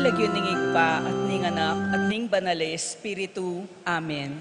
ning lagyo ning igpa at ning anak at ning banal Espiritu. Amen.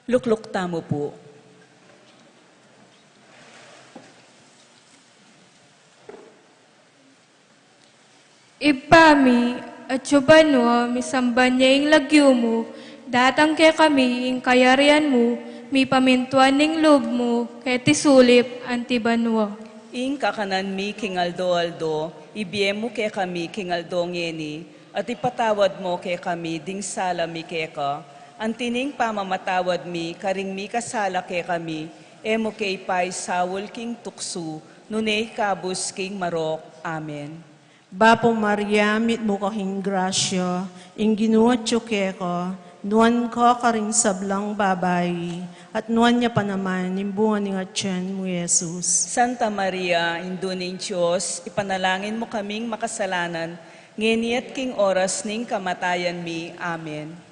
Luklukta mo po. Ipami at subanwa misamban niya ing lagyo mo, datang kay kami ing kayarian mo, mi pamintuan ning loob mo, kay tisulip antibanwa. Ing kakanan mi kingaldo-aldo, ibiyem mo kay kami kingaldo ngeni, at ipatawad mo kay kami ding sala mi keka, ang tining pamamatawad mi, karing mi kasala kay kami, emo kay pay sawol king tuksu, nunay kabus king marok. Amen. Bapo Maria, mit mo kahing grasya, ing ginuat ko, nuan ka karing sablang babay, at nuan niya pa naman, imbungan ni atyan mo, Jesus. Santa Maria, induning Diyos, ipanalangin mo kaming makasalanan, ngeni at king oras ning kamatayan mi. Amen.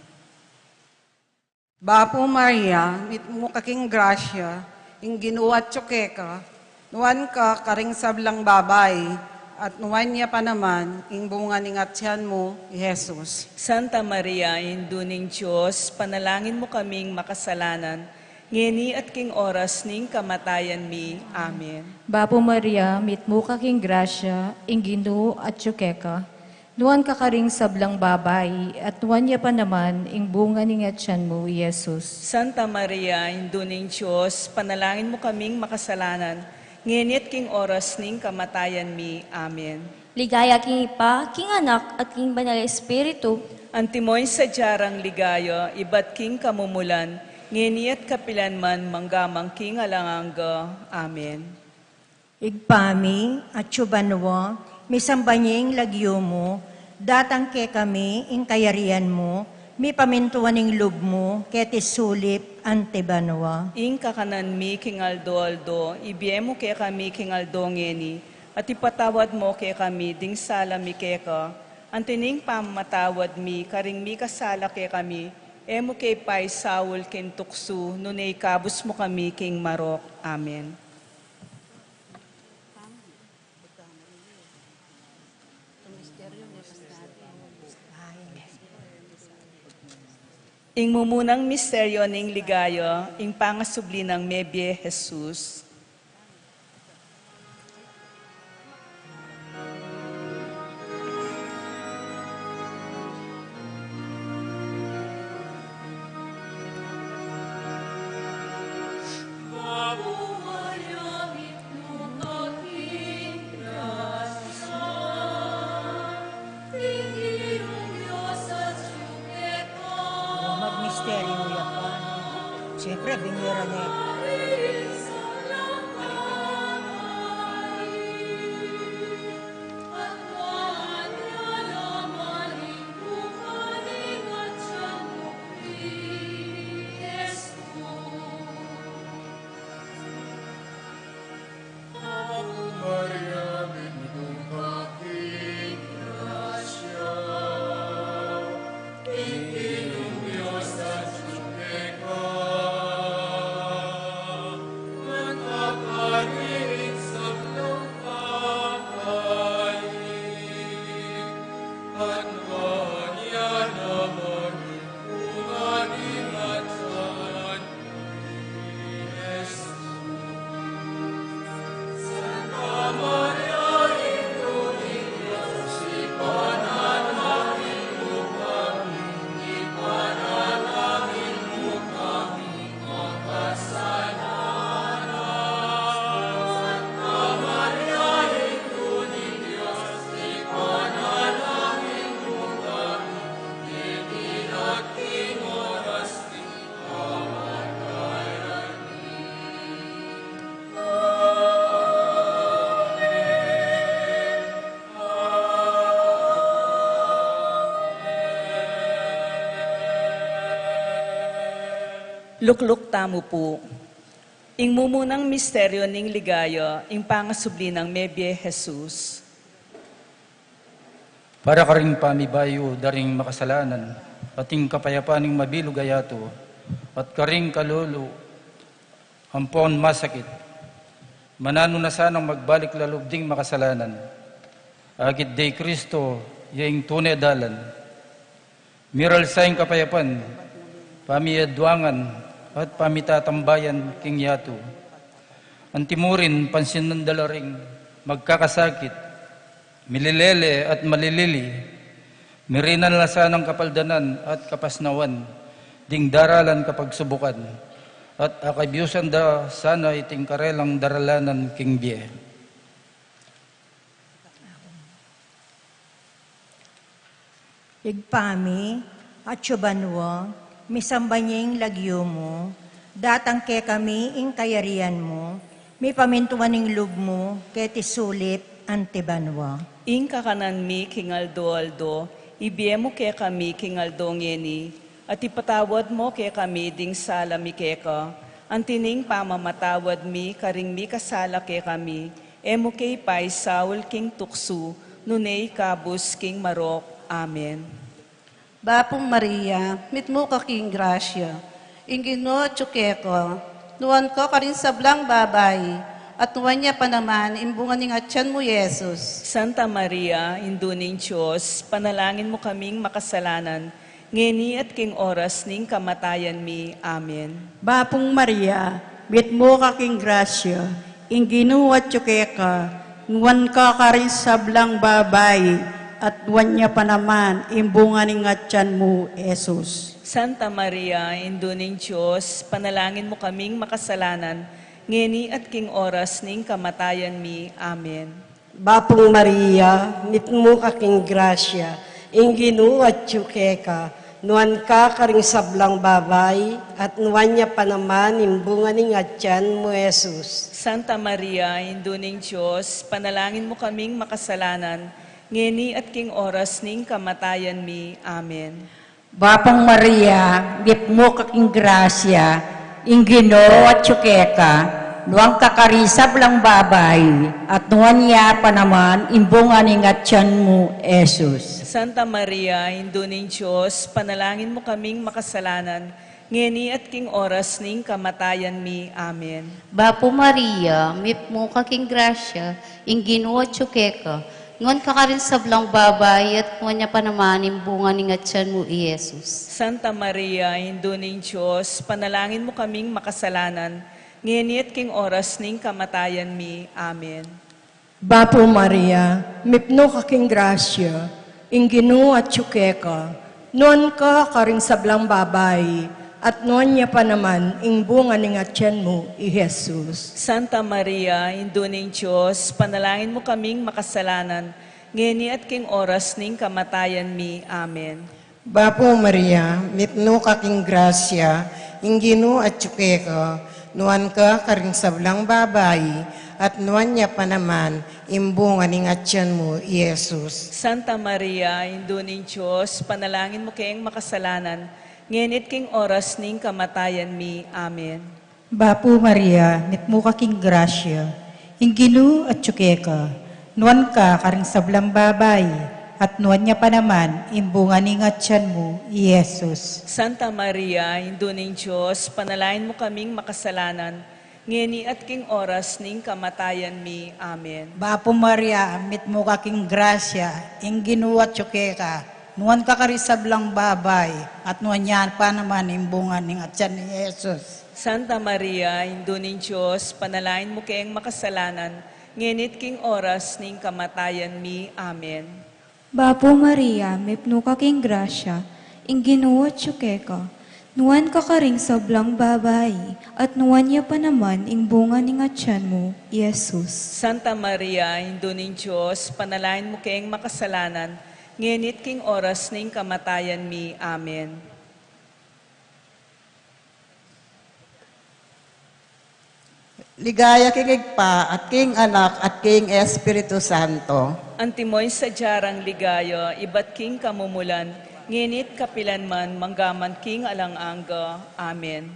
Bapo Maria, mit mo kaking grasya, ing ginuat ka, nuan ka karing sablang babay, at nuan niya pa naman, ing bunga ning atyan mo, Jesus. Santa Maria, induning Diyos, panalangin mo kaming makasalanan, ngeni at king oras ning kamatayan mi. Amen. Bapo Maria, mit mo kaking grasya, ing Ginoo at ka, Nuan ka karing sablang babay, at nuan niya pa naman, ing bunga ni nga tiyan mo, Yesus. Santa Maria, Indo ning Diyos, panalangin mo kaming makasalanan, nginit king oras ning kamatayan mi. Amen. Ligaya king Ipa, king Anak, at king Banal Espiritu, Antimoy sa jarang ligayo, ibat king kamumulan, nginit kapilanman manggamang king alanganga. Amen. Igpami at subanwa, misambanying lagyo mo, datang ke kami, ing kayarian mo, mi pamintuan ing lub mo, keti sulip, antibanwa. Ing kakanan mi king aldo, ibiyem mo kay kami king aldo ngeni, at ipatawad mo kay kami ding sala mi keka, antining pamatawad mi, karing mi kasala kay kami, emo kay pay Saul ken tuksu, nunay kabus mo kami king marok. Amen. Ing mumunang misteryo ning ligayo, ing pangasubli ng Mebye Jesus. Magmisteryo yakan. Siyempre, binira niya. Lukluk tamo po. Ing mumunang misteryo ning ligayo, ing pangasubli ng Mebye Jesus. Para ka rin pamibayo daring makasalanan, ating kapayapaning mabilog ayato, at karing kalulu, ampon masakit. Manano na sanang magbalik lalubding makasalanan. Agit day Kristo, yaing tunay dalan. Miral sayang kapayapan, pamiyadwangan, at pamitatambayan king yato. Antimurin pansin ng dalaring magkakasakit, mililele at malilili, mirinan lasan ng kapaldanan at kapasnawan, ding daralan kapag subukan, at akabyusan da sana iting karelang daralanan king biye. Igpami at subanwa, misambanying lagyo mo, datang ke kami ing kayarian mo, mi pamintuan ing lub mo, keti sulip, antibanwa. Ing kakanan mi king aldo, ibiyem mo kay kami king aldo ngeni, at ipatawad mo kay kami ding sala mi keka, antining pamamatawad mi, karing mi kasala kay kami, emo kay pay Saul king tuksu, nunay kabus king marok. Amen. Bapong Maria, mitmo ka king grasya, ingino tsukeko, nuwan ko ka rin sablang babay, at nuwan niya pa naman, imbungan ng atyan mo, Yesus. Santa Maria, Indo ning Diyos, panalangin mo kaming makasalanan, ngeni at king oras ning kamatayan mi. Amen. Bapong Maria, mitmo ka king grasya, ingino at tsukeka, nuwan ka rin sablang babay, at nuwan niya pa naman imbunga ng atyan mo, Jesus. Santa Maria, Indo ning Diyos, panalangin mo kaming makasalanan, ngeni at king oras ning kamatayan mi. Amen. Bapong Maria, mitmo kaking grasya, inginu at tsukeka, nuwan ka karing sablang babay, at nuwan niya pa naman imbunga ng atyan mo, Jesus. Santa Maria, Indo ning Diyos, panalangin mo kaming makasalanan, ngeni at king oras ning kamatayan mi. Amen. Bapang Maria, mitmo kaking grasya, ingino at tsukeka, nuwang kakarisab lang babay, at nuwan niya pa naman imbunga ng atyan mo, Jesus. Santa Maria, Indo ning Diyos, panalangin mo kaming makasalanan, ngeni at king oras ning kamatayan mi. Amen. Bapo Maria, mitmo kaking grasya, ingino at tsukeka, ngon ka rin sablang babay, at ngon niya pa naman imbunga ng atyan mo, Jesus. Santa Maria, Indo ning Diyos, panalangin mo kaming makasalanan, ngeni at king oras ning kamatayan mi. Amen. Bapo Maria, mipno kaking grasya, inginu at tsukeka, nuwan ka karing sablang babay, at nuwan niya pa naman imbunga ng atyan mo, Jesus. Santa Maria, Indo ning Diyos, panalangin mo kaming makasalanan, ngeni at king oras ning kamatayan mi. Amen. Bapo Maria, mitno kaking grasya, inginu at tsukeka, nuwan ka karing sablang babay, at nuwan niya pa naman imbunga ng atyan mo, Jesus. Santa Maria, Indo ning Diyos, panalangin mo kayong makasalanan, ngenit king oras ning kamatayan mi. Amen. Bapo Maria, mitmo kaking grasya, inginu at tsukeka, nuwan ka karing sablang babay, at nuwan niya pa naman imbunga ng atyan mo, Jesus. Santa Maria, Indo ning Diyos, panalangin mo kaming makasalanan, ngeni at king oras ning kamatayan mi. Amen. Bapo Maria, mitmo kaking grasya, inginu at tsukeka, nuwan ka karisablang babay, at nuwan yan pa naman imbunga ng atyan ni Jesus. Santa Maria, Indo ning Diyos, panalangin mo kayong makasalanan, ngenit king oras ning kamatayan mi. Amen. Bapo Maria, mipno kaking grasya, inginu at tsukeka, nuwan ka karing sablang babay, at nuwan niya pa naman imbunga ng atyan mo, Jesus. Santa Maria, Indo ning Diyos, panalangin mo kayong makasalanan, ngenit king oras ning kamatayan mi. Amen. Ligaya king Igpa at king Anak at king Espiritu Santo. Antimoy sa jarang ligaya, iba't king kamumulan, nginit kapilanman manggaman king alanganga. Amen.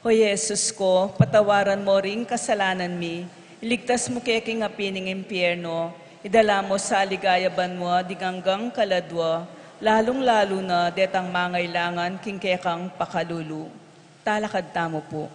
O Jesus ko, patawaran mo ring kasalanan mi, iligtas mo kay king apining impyerno, idala mo sa ligayaban mo diganggang kaladwa, lalong-lalo na detang mangailangan king kekang pakalulu. Talakad tamo po.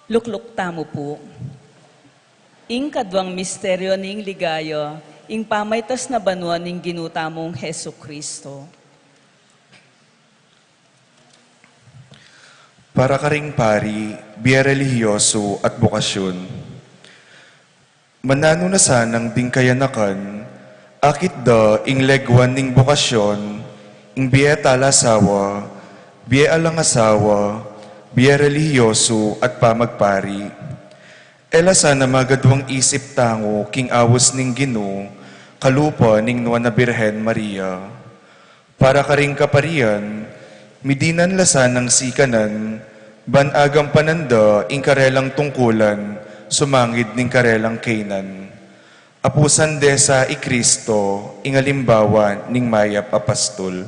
Lukluk tamo po. Ing kadwang misteryo ning ligaya, ing pamaytas na banwan ning ginutamong Heso Kristo. Para karing pari, biya relihiyoso at bukasyon. Manano na sanang dingkayanakan, akit da ing legwan ning bukasyon, ing biya talasawa, biya alangasawa, biya relihiyoso at pamagpari. Ela sana magadwang isip tango king awos ning Ginoo, kalupa ning Nuana Birhen Maria. Para karing kaparian, midinan lasan ng sikanan, banagang pananda ing karelang tungkulan, sumangid ning karelang kainan. Apusan desa i Kristo, ing alimbawa ning mayap apastol.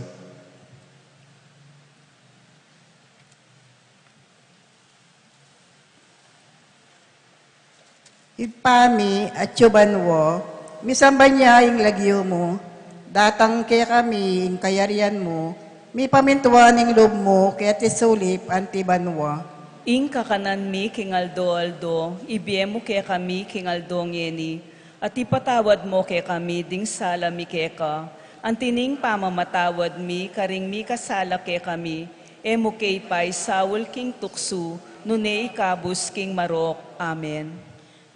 Ipami at yubanwo, misamba niya yung lagyo mo, datang kaya kami yung kayarian mo, mi pamintuan ng loob mo, kaya tisulip antibanwa. Ing kakanan mi kingaldo-aldo, ibiyem mo kaya kami kingaldo ngeni, at ipatawad mo kaya kami ding sala mi keka, antining pamamatawad mi, karing mi kasala kaya kami, emo kay pay sawul king tuksu, nune ikabus king marok. Amen.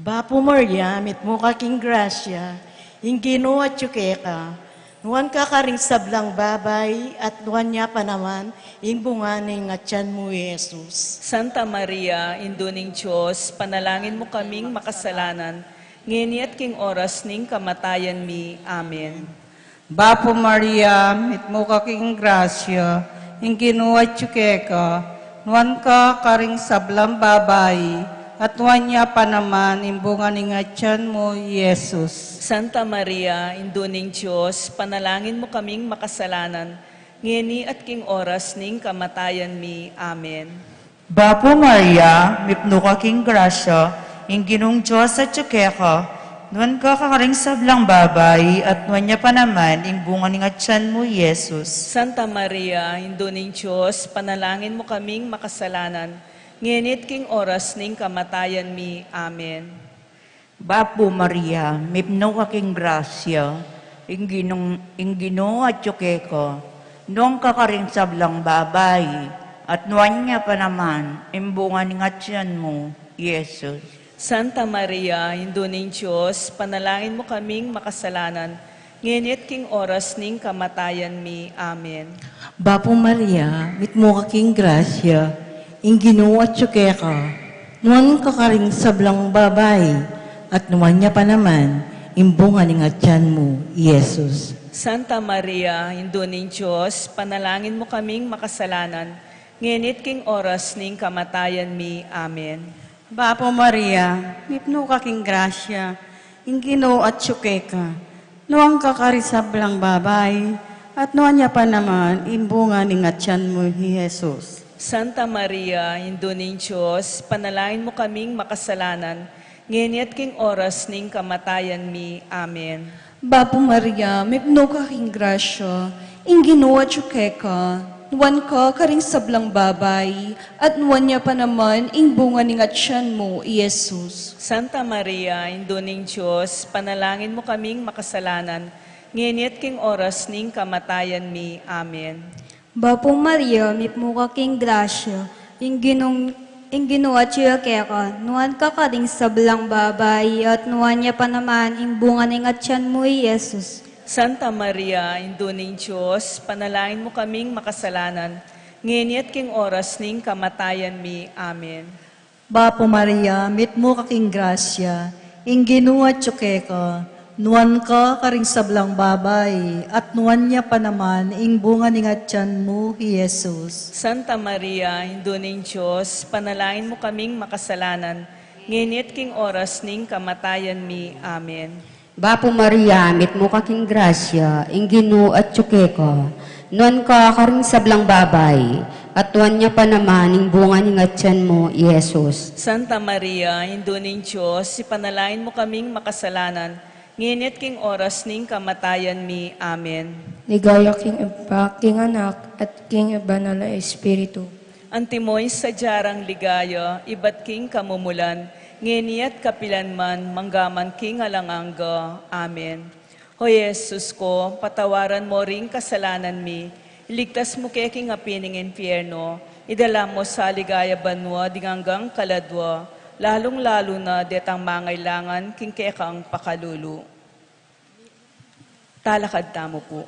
Bapo Maria, mit mo ka king grasya, ing Ginoo at yukeka, nuwan ka karing sablang babay, at nuwan niya pa naman, ing bunganing at tiyan mo, Jesus. Santa Maria, Induning Diyos, panalangin mo kaming makasalanan, ngeni at king oras ning kamatayan mi. Amen. Bapo Maria, mit mo ka king grasya, ing Ginoo at yukeka, nuwan ka karing sablang babay, at nuwan niya pa naman imbunga ni nga tiyan mo, Jesus. Santa Maria, Induning Diyos, panalangin mo kaming makasalanan, ngeni at king oras ning kamatayan mi. Amen. Bapo Maria, mipno ka king grasya, ing Ginong Diyos at yukeka, nuwan ka kakaring sablang babay, at nuwan niya pa naman ing bunga ni nga tiyan mo, Jesus. Santa Maria, Induning Diyos, panalangin mo kaming makasalanan, ngenit king oras ning kamatayan mi. Amen. Bapo Maria, mipno ka king grasya, ing Ginoo at yukeka, noong kakaring sablang babay, at nuwan niya pa naman, imbunga ni nga tiyan mo, Jesus. Santa Maria, Induning Diyos, panalangin mo kaming makasalanan, ngenit king oras ning kamatayan mi. Amen. Bapo Maria, mitmo ka king grasya, ing Ginoo at yukeka, nuwan kakaring sablang babay, at nuwan niya pa naman, imbunga ni nga tiyan mo, Jesus. Santa Maria, Induning Diyos, panalangin mo kaming makasalanan, ngenit king oras ning kamatayan mi. Amen. Bapo Maria, mitno ka king grasya, ing Ginoo at yukeka, nuwang kakarisablang babay, at nuwan niya pa naman imbunga ni nga tiyan mo, Jesus. Santa Maria, Induning Diyos, panalangin mo kaming makasalanan, ngenit king oras ning kamatayan mi. Amen. Bapo Maria, mipno ka king grasya, ing Ginoo at yukeka, nuwan ka karing sablang babay, at nuwan niya pa naman ing bunga ni nga tiyan mo, Jesus. Santa Maria, Induning Diyos, panalangin mo kaming makasalanan, ngenit king oras ning kamatayan mi. Amen. Bapo Maria, mipmo ka king grasya, ing Ginoo at yukeka, nuwan ka karing sablang babay, at nuwan niya pa naman ing bunga ni nga tiyan mo, Jesus. Santa Maria, Induning Diyos, panalangin mo kaming makasalanan, ngenit king oras ning kamatayan mi. Amen. Bapo Maria, mitmo ka king grasya, ing Ginoo at yukeka, nuwan ka karing sablang babay, at nuwan niya pa naman ing bunga ni nga tiyan mo, Jesus. Santa Maria, Induning Diyos, panalangin mo kaming makasalanan, ngenit king oras ning kamatayan mi. Amen. Bapo Maria, mitmo ka king grasya, ing Ginoo at yukeka, nuwan ka karing sablang babay, at nuwan niya pa naman ing bunga ni nga tiyan mo, Jesus. Santa Maria, Induning Diyos, ipanalangin mo kaming makasalanan, ngenit king oras ning kamatayan mi. Amen. Ligaya king Iba, king Anak, at king Banal na Espiritu. Antimoy sa jarang ligaya, ibat king kamumulan, ngeniat kapilanman, manggaman king alangangga. Amen. O Jesus ko, patawaran mo ring kasalanan mi, iligtas mo kay king apining impyerno, idala mo sa ligaya banwa, dinganggang kaladwa, lalong-lalo na detang mangailangan king kekang pakalulu. Talakad tamo po.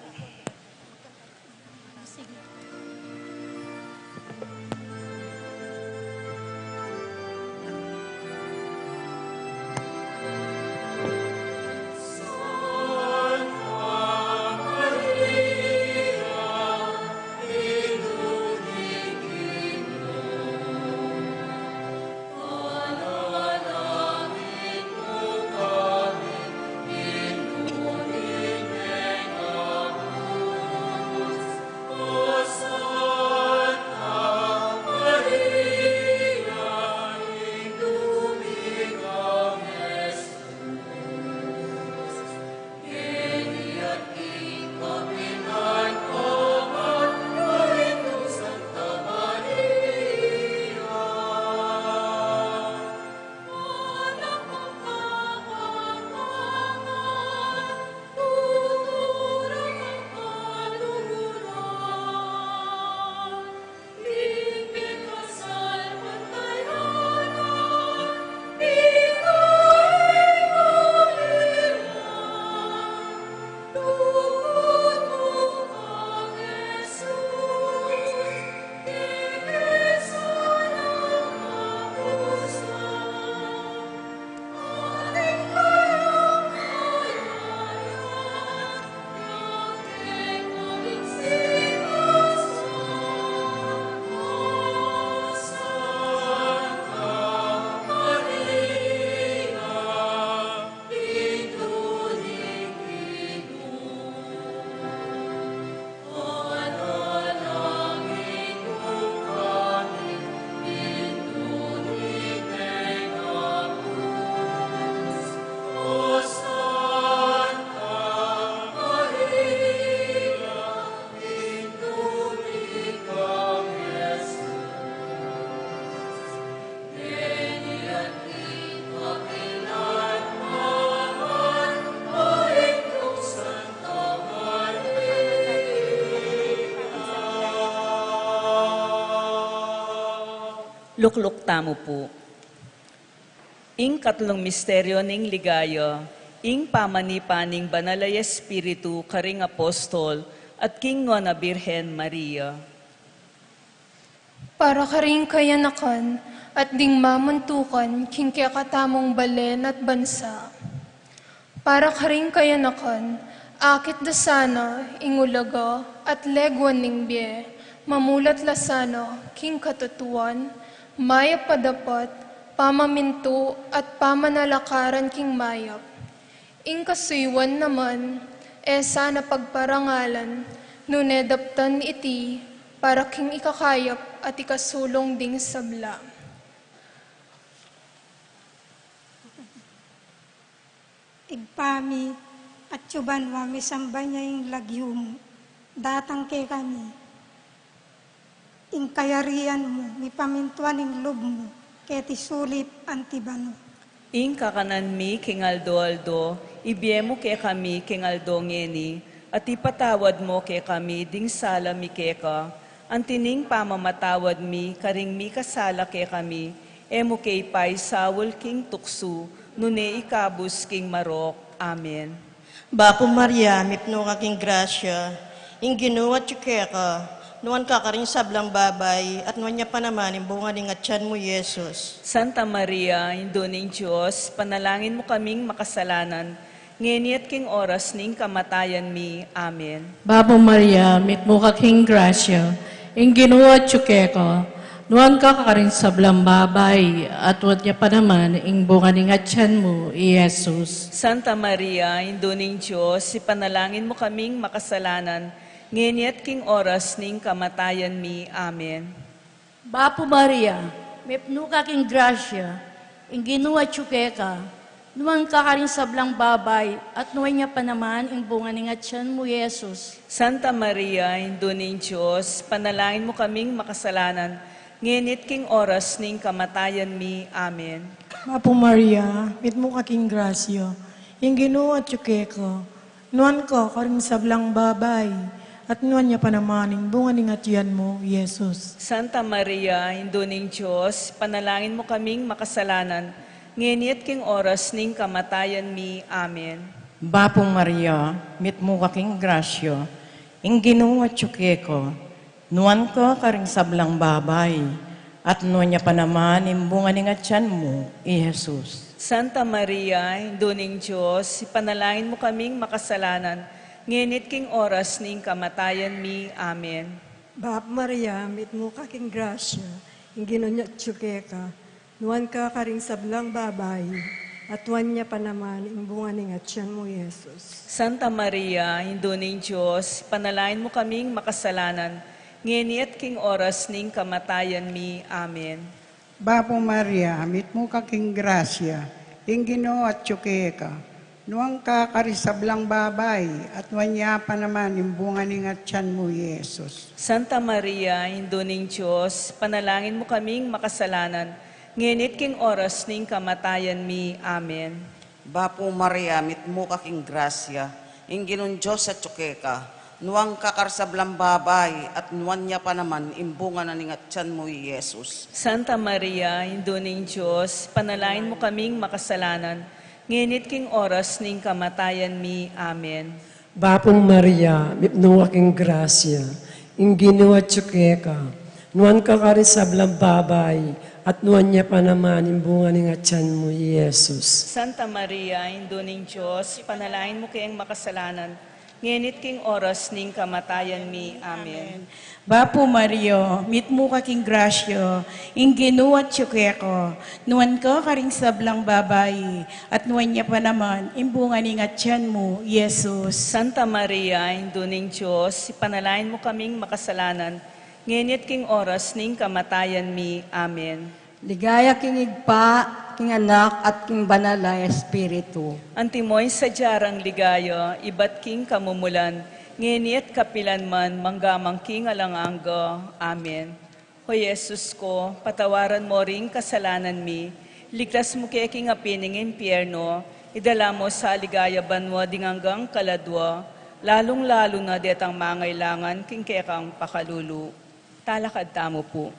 Lukluk tamo po. Ing katlong misteryo ning ligaya, ing pamanipaning banalay Espiritu karing apostol at king na Birhen Maria. Para karing kayanakan at ding mamuntukan king kakatamong balen at bansa. Para karing kayanakan, akit dasana, ingulaga at legwan ning biye, mamulat lasana, king katutuan, maya padapat, pamaminto at pamanalakaran king mayap. Ing kasuywan naman, sana pagparangalan, nunedaptan iti, para king ikakayap at ikasulong ding sabla. Igpami at yubanwa misambay niya yung lagyum, datang kay kami. Ing kayarian mo, mi pamintuan ing lub mo, keti sulip antibano. Ing kakanan mi kingaldo-aldo, ibiyemo kay kami kingaldo ngeni, at ipatawad mo kay kami ding sala mi keka, antining pamamatawad mi, karing mi kasala kay kami, emo kay pay sawol king tuksu, nune ikabus king marok. Amen. Bapo Maria, mipno ka king grasya, ing ginuwa tsukeka, nuwan ka karing sablang babay, at nuwan niya pa naman, imbunga ning atyan mo, Jesus. Santa Maria, Indo ning Diyos, panalangin mo kaming makasalanan, ngeniat king oras ning kamatayan mi. Amen. Bapo Maria, mitmo ka king grasya, ing ginuwa tsukeka, nuwan ka karing sablang babay, at nuwan niya pa naman, ing bunga ning atyan mo, Jesus. Santa Maria, Indo ning Diyos, ipanalangin mo kaming makasalanan, ngeniat king oras ning kamatayan mi. Amen. Bapo Maria, mipno ka king grasya, ing ginuwa tsukeka, nuwan ka karing sablang babay, at nuwan niya pa naman ing bunga ning atyan mo, Jesus. Santa Maria, Indo ning Diyos, panalangin mo kaming makasalanan, ngenit king oras ning kamatayan mi. Amen. Apo Maria, mit mo kaking grasyo, ing Ginoo at ko, nuan ko karing sablang babay, at nuan niya pa naman ing bunga ning atyan mo, Jesus. Santa Maria, Indo ning Diyos, panalangin mo kaming makasalanan, ngenit king oras ning kamatayan mi. Amen. Bapong Maria, mit mo kaking grasyo, ing Ginoo at ko, nuan ko karing sablang babay, at nuan niya pa naman imbunga ning atyan mo, Jesus. Santa Maria, Indo ning Diyos, panalangin mo kaming makasalanan, ngenit king oras ning kamatayan mi. Amen. Bap Maria, mit mo kaking grasya, ing Ginoo at ka, nuan ka karing sablang babay, at nuan niya pa naman imbunga ning atyan mo, Jesus. Santa Maria, Indo ning Diyos, panalangin mo kaming makasalanan, ngenit king oras ning kamatayan mi. Amen. Bapo Maria, mit mo kaking grasya, ing Ginoo at ka, nuang ka karisablang babay, at wanya pa naman imbunga ning atyan mo, Jesus. Santa Maria, Indo ning Diyos, panalangin mo kaming makasalanan, ngenit king oras ning kamatayan mi. Amen. Bapo Maria, mit mo kaking grasya, ing Ginoong Diyos at ka, nuang kakarsablang babay, at nuwan niya pa naman imbunga na ningatyan mo, Jesus. Santa Maria, Indo ning Diyos, panalangin mo kaming makasalanan, ngenit king oras ning kamatayan mi. Amen. Bapong Maria, mipno aking grasya, ing Ginoo at ka, nuan ka karisablang babay, at nuan niya pa naman imbunga ning atyan mo, Jesus. Santa Maria, Indo ning Diyos, panalangin mo kayang makasalanan, ngenit king oras ning kamatayan mi. Amen. Bapo Mario, mit mo kaking grasyo, ing Ginoo at ko, nuan ka karing sablang babay, at nuan niya pa naman imbunga ning atyan mo, Jesus. Santa Maria, Indo ning Diyos, panalangin mo kaming makasalanan, ngenit king oras ning kamatayan mi. Amen. Ligaya king igpa, king anak, at king banal na Espiritu. Antimoy sa jarang ligaya, iba't king kamumulan, ngenit kapilan man manggamang king alangangga. Amen. O Jesus ko, patawaran mo ring kasalanan mi, ligtas mo kaya king apining impyerno, idala mo sa ligaya banwa dinganggang kaladwa, lalong-lalo na detang mangailangan king kekang pakalulu. Talakad tamo po.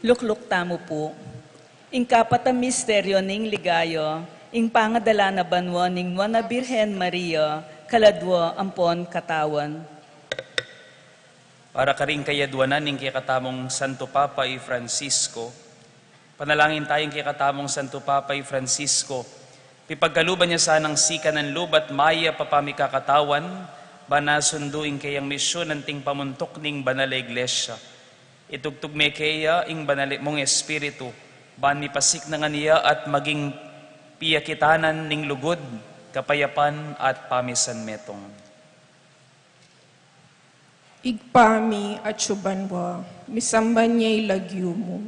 Lukluk tamo po. Ing kapat ang misteryo ning ligayo, ing pangadala na banwa ning Nuana Birhen Maria, kaladwa ampon katawan. Para karing kayadwanan ning kikatamong Santo Papa y Francisco, panalangin tayong kikatamong Santo Papa y Francisco, pipagkaluban niya sanang sika ng lubat maya papamikakatawan, banasunduin kayang misyon ng ting pamuntok ning banal na iglesia. Itugtog me kaya ing banal mong espiritu, ban mipasik na nga niya at maging piyakitanan ning lugod, kapayapan at pamisanmetong. Igpami at subanwa, misamban niya'y lagyo mo.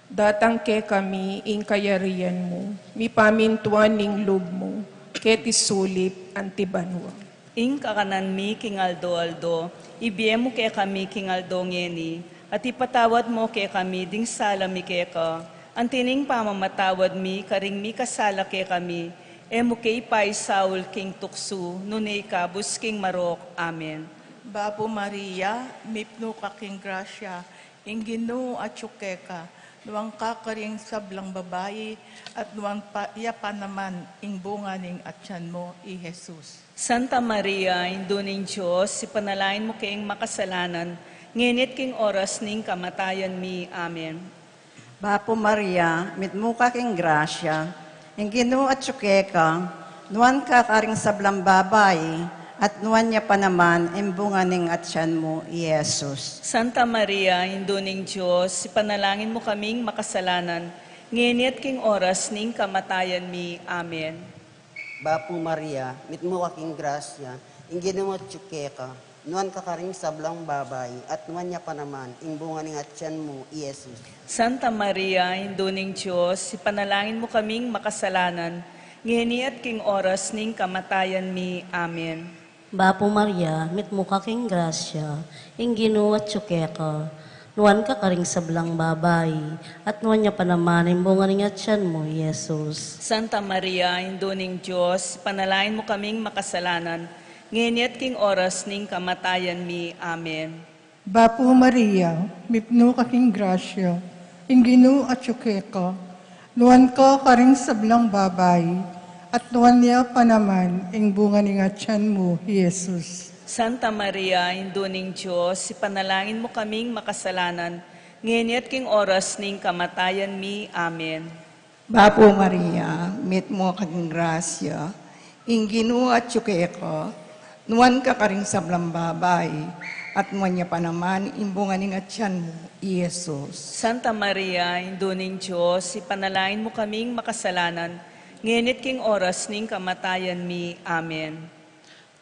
Datang ke kami, ing kayarian mo, mi pamintuan ning loob mo, keti sulip antibanwa. Ing kakanan mi kingaldo-aldo, ibiyem mo kay kami kingaldo ngeni, at ipatawad mo kay kami ding sala mi kay ka, ang tining pamamatawad mi, karing mi kasala kay kami, mo kay pay Saul king tuksu, nunay ka busking marok. Amen. Bapo Maria, mipno ka king grasya, inginu at tsukeka, nuwang kakaring sablang babayi, at nuwang pa naman ing bunga ning atyan mo, i Jesus. Santa Maria, Indo ning Diyos, ipanalain mo kayong makasalanan, nginit king oras ning kamatayan mi. Amen. Bapo Maria, mitmo ka king grasya, inginu at tsukeka, nuwan ka karing sablang babayi, at nuwan niya pa naman imbunga ning atyan mo, Jesus. Santa Maria, Indo ning Diyos, ipanalangin mo kaming makasalanan, nginit king oras ning kamatayan mi. Amen. Bapo Maria, mitmo kaking grasya, inginu at tsukeka, nuwan ka karing sablang babay, at nuwan niya pa naman imbunga ning atyan mo, Jesus. Santa Maria, Indo ning Diyos, ipanalangin mo kaming makasalanan, nginit king oras ning kamatayan mi. Amen. Bapo Maria, mitmo ka king grasya, inginu at tsukeka, nuwan ka karing sablang babay, at nuwan niya pa naman imbunga ning atyan mo, Jesus. Santa Maria, Indo ning Diyos, panalain mo kaming makasalanan, nginit king oras ning kamatayan mi. Amen. Bapo Maria, mipno ka king grasya, inginu at tsukeka, nuwan ka karing sablang babay, at nuwan niya pa naman ing bunga ning atyan mo, Jesus. Santa Maria, Indo ning Diyos, ipanalangin mo kaming makasalanan, nginit king oras ning kamatayan mi. Amen. Bapo Maria, mitmo ka king grasya, inginu at tsukeka, nuwan ka karing sablang babay, at nuwan niya pa naman ing bunga ning atyan mo, Jesus. Santa Maria, Indo ning Diyos, ipanalangin mo kaming makasalanan, nginit king oras ning kamatayan mi. Amen.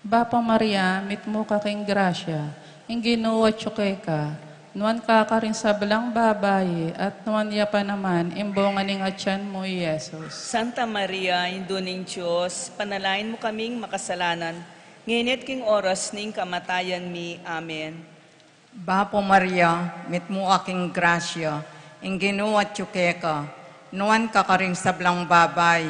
Bapo Maria, mitmo ka king grasya, inginu at tsukeka, nuwan ka karing sablang babayi, at nuwan niya pa naman imbunga ning atyan mo, Jesus. Santa Maria, Indo ning Diyos, panalangin mo kaming makasalanan, nginit king oras ning kamatayan mi. Amen. Bapo Maria, mitmo aking grasya, inginu at tsukeka, nuwan ka karing sablang babay,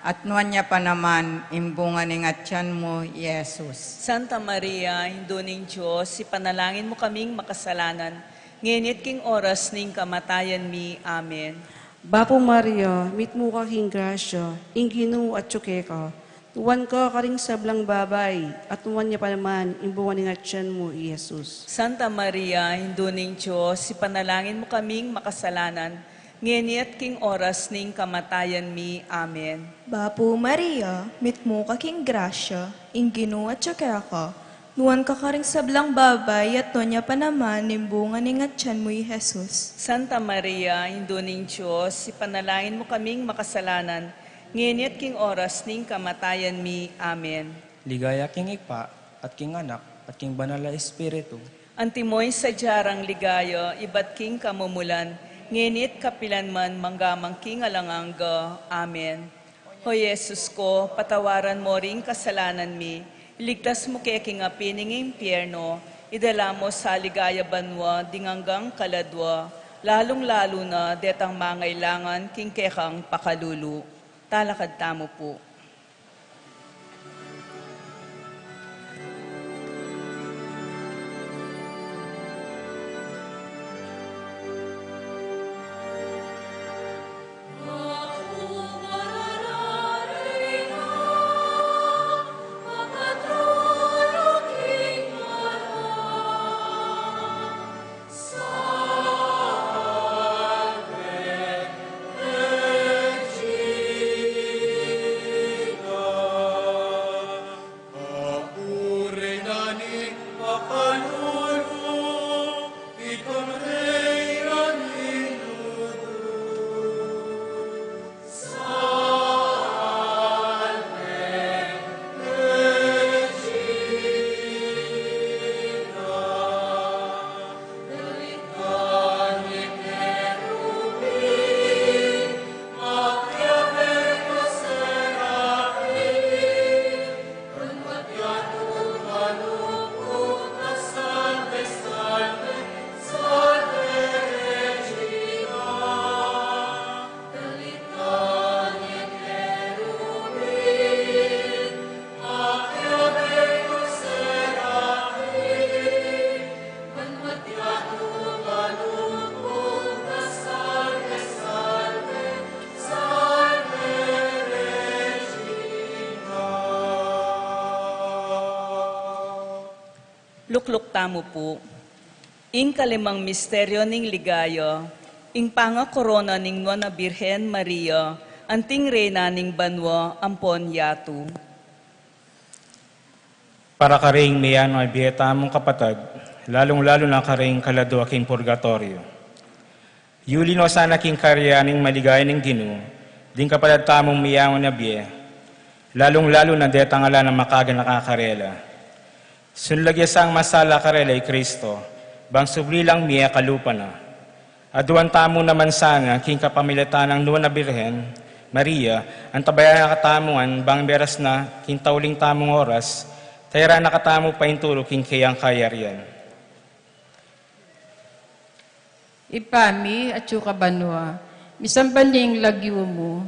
at nuwan niya pa naman imbunga ning atyan mo, Jesus. Santa Maria, Indo ning Diyos, ipanalangin mo kaming makasalanan, nginit king oras ning kamatayan mi. Amen. Bapo Maria, mitmo ka king grasya, inginu at tsukeka, nuwan ka karing sablang babay, at nuwan niya pa naman imbunga ning atyan mo, Jesus. Santa Maria, Indo ning Diyos, ipanalangin mo kaming makasalanan, nginit king oras ning kamatayan mi. Amen. Bapo Maria, mitmo ka king grasya, inginu at tsukeka, nuwan ka karing sablang babay, at nuwan niya pa naman imbunga ning atyan mo, Jesus. Santa Maria, Indo ning Diyos, ipanalangin mo kaming makasalanan, nginit king oras ning kamatayan mi. Amen. Ligaya king ipa, at king anak, at king banal na espiritu. Antimoy sa jarang ligaya, iba't king kamumulan, nginit kapilanman manggamang king alanganga. Amen. O Jesus ko, patawaran mo ring kasalanan mi, iligtas mo kay king apining impyerno, idala mo sa ligaya banwa, dinganggang kaladwa, lalong-lalo na detang mangailangan king kekang pakalulu. Talakad tamo po. Lukluk tamo po. Ing kalimang misteryo ning ligayo, ing panga korona ning Nuana Birhen Maria, anting reyna ning banwa ampon yatu. Para karing miyano ay biyeta mong kapatag, lalong-lalo na karing kalado aking purgatorio. Yuli no sana king karyaning maligay ng Ginoo, din kapatad tamong miyamo na biye, lalong-lalo na detangala ng makaga nakakarela. Sunlagya sang masala karela ay Kristo, bang subli lang miya kalupa na. Aduan tamo naman sana king kapamilatan ng Nuana Birhen, Maria, ang tabayan na katamuan, bang beras na king tauling tamong oras, tayara nakatamo pa intulog king kayang kayarian. Ipami at yuka banwa, misambaling lagyo mo,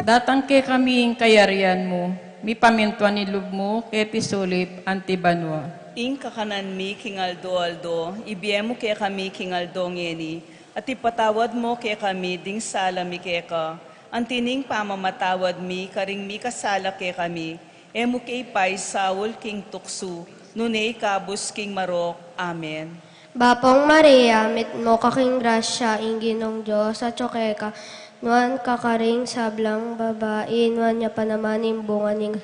datang ke kaming kayarian mo, mi pamintuan nilub mo, keti sulip anti banwa. Ing kakanan mi kingaldo-aldo, ibiyemo ke kami kingaldo ngeni, at ipatawad mo ke kami ding sala mi keka, antining pamamatawad mi karing mi kasala ke kami, emo ke ipay Saul king tuksu, nunay kabus king marok. Amen. Bapong Maria, mit mo kaking grasya, inginong Diyos at tsokeka, nuan kakaring sablang babae, nuan niya pa naman imbungan ning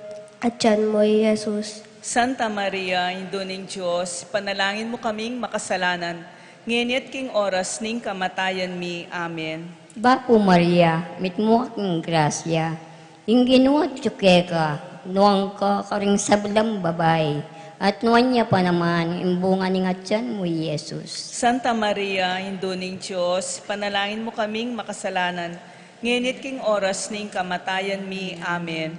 atyan mo, Jesus. Santa Maria, Indo ning Diyos, panalangin mo kaming makasalanan, ngenit king oras ning kamatayan mi. Amen. Bapo Maria, mit mo kaking grasya, inginong at tsokeka, nuan kakaring sablang babae, at nuwan niya pa naman, imbungan ng atyan mo, Jesus. Santa Maria, Indo ning Diyos, panalangin mo kaming makasalanan, ngenit king oras ning kamatayan mi. Amen.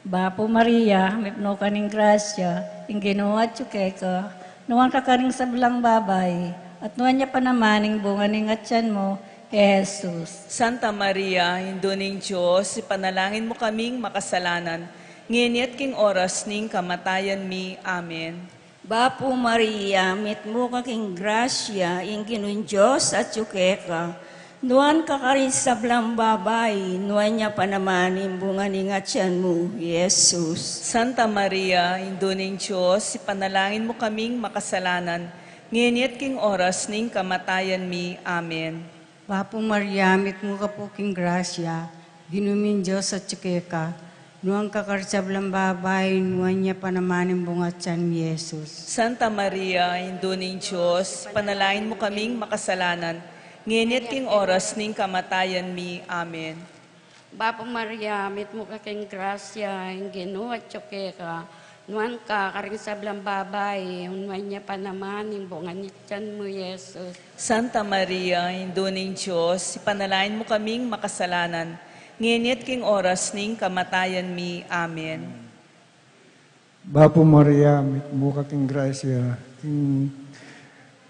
Bapo Maria, mipno ka ning grasya, ing ginawa at tsukeka, nuwan ka karing sablang babay, at nuwan niya pa naman, imbungan ng atyan mo, Jesus. Santa Maria, Indo ning Diyos, panalangin mo kaming makasalanan, ngenit king oras ning kamatayan mi. Amen. Bapo Maria, mit mo kaking grasya, ingginun Diyos at tsukeka, nuan kakarin sablang babay, nuan niya pa naman imbungan ng atyan mo, Jesus. Santa Maria, Indo ning Diyos, panalangin mo kaming makasalanan, ngenit king oras ning kamatayan mi. Amen. Bapo Maria, mit mo ka po king grasya, ginumin Diyos at tsukeka, nuang kakarsablang babay, nuwan niya pa naman ang bungat siyan, Jesus. Santa Maria, Indo ning Diyos, panalangin mo kaming makasalanan, ngenit king oras ning kamatayan mi. Amen. Bapo Maria, mit mo kaking grasya, ang ginuat tsukeka, nuwan ka karing sablang babay, nuwan niya pa naman ang bungat siyan mo, Jesus. Santa Maria, Indo ning Diyos, panalangin mo kaming makasalanan, ngenit king oras ning kamatayan mi. Amen. Bapo Maria, mit mo kaking grasya,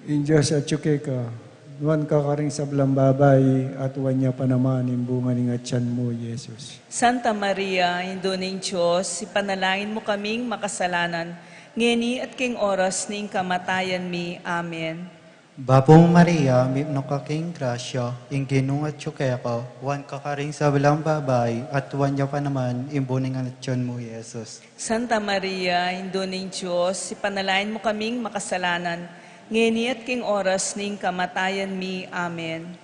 in Diyos at tsukeka, nuwan ka karing sablang babay, at uwan niya pa naman imbungan ng atyan mo, Jesus. Santa Maria, Indo ning Diyos, panalangin mo kaming makasalanan, ngeni at king oras ning kamatayan mi. Amen. Bapong Maria, mipno kaking grasya, inginong at tsukeka, wan kakaring sa walang babay, at wan niya pa naman, imbuning ang atyon mo, Jesus. Santa Maria, Indo ning Diyos, panalangin mo kaming makasalanan, ngeni at king oras ning kamatayan mi. Amen.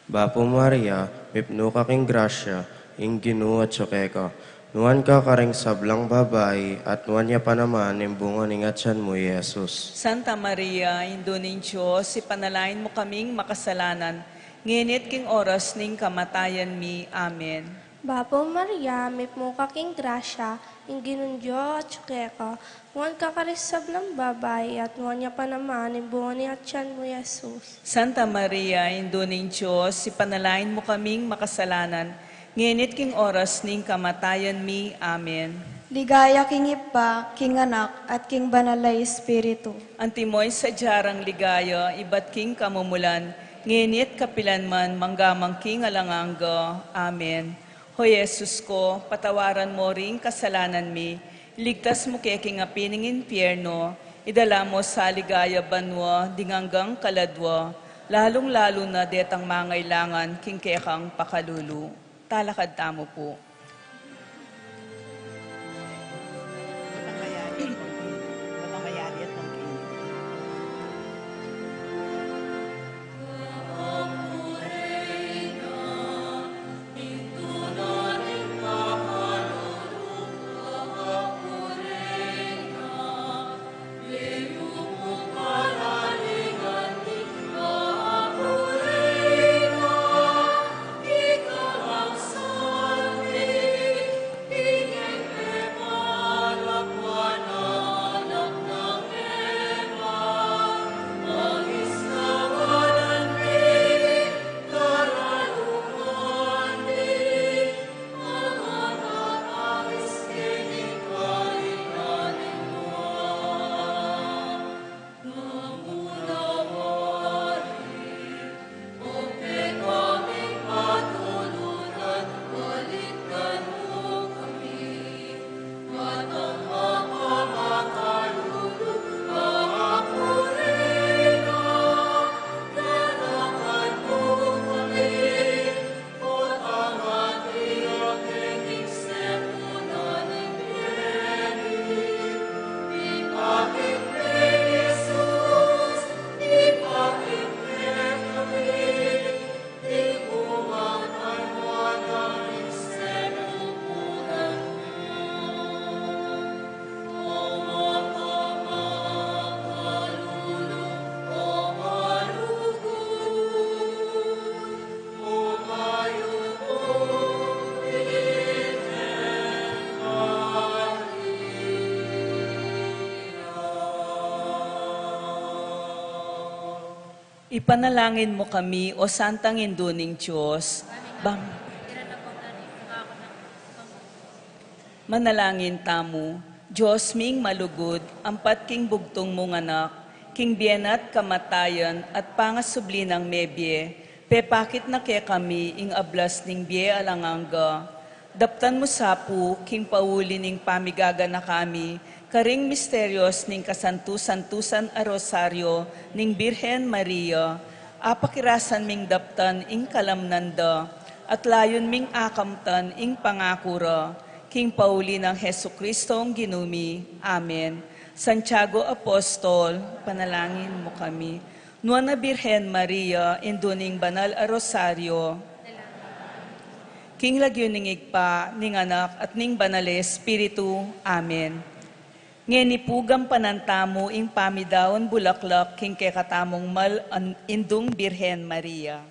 Bapong Maria, mipno kaking grasya, inginong at tsukeka, nuwan ka karing sablang babay, at nuwan niya pa naman, imbungan ng atyan mo, Jesus. Santa Maria, Indo ning Diyos, panalangin mo kaming makasalanan, ngenit king oras ning kamatayan mi. Amen. Bapo Maria, mit mo kaking grasya, inginun Diyos at tsukeka, nuwan ka karisablang babay, at nuwan niya pa naman, imbungan ni atyan mo, Jesus. Santa Maria, Indo ning Diyos, panalangin mo kaming makasalanan, ngenit king oras ning kamatayan mi. Amen. Ligaya king Ipa, king Anak, at king Banalay Espiritu. Antimoy sa jarang ligaya, ibat king kamumulan, ngenit kapilanman manggamang king alanganga. Amen. O Jesus ko, patawaran mo ring kasalanan mi, ligtas mo kay king apining impyerno, idala mo sa ligaya banwa, dinganggang kaladwa, lalong-lalo na detang mangailangan king kekang pakalulu. Talakad tamo po. Ipanalangin mo kami, O Santang Induning Diyos. Manalangin tamo, Diyos ming malugod, ampat king bugtong mong anak, king biyenat kamatayan at pangasubli ng mebye, pepakit na ke kami ing ablas ning biye alanganga. Daptan mo sapu, king pauli ning pamigaga na kami, karing misteryos ning kasantu-santusan a rosaryo ning Birhen Maria, apakirasan ming daptan ing kalamnanda, at layon ming akamtan ing pangakura, king pauli ng Hesu Kristong ginumi. Amen. Santiago Apostol, panalangin mo kami. Nuana Birhen Maria, induning banal a rosaryo, king lagyo ning igpa, ning anak at ning banal Espiritu. Amen. Ngeni pugam panantamo ing pamidaon bulaklak king kekatamong mal indung Birhen Maria.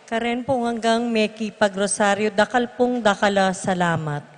Karen pong hanggang Meki Pagrosaryo, dakal pong dakala, salamat.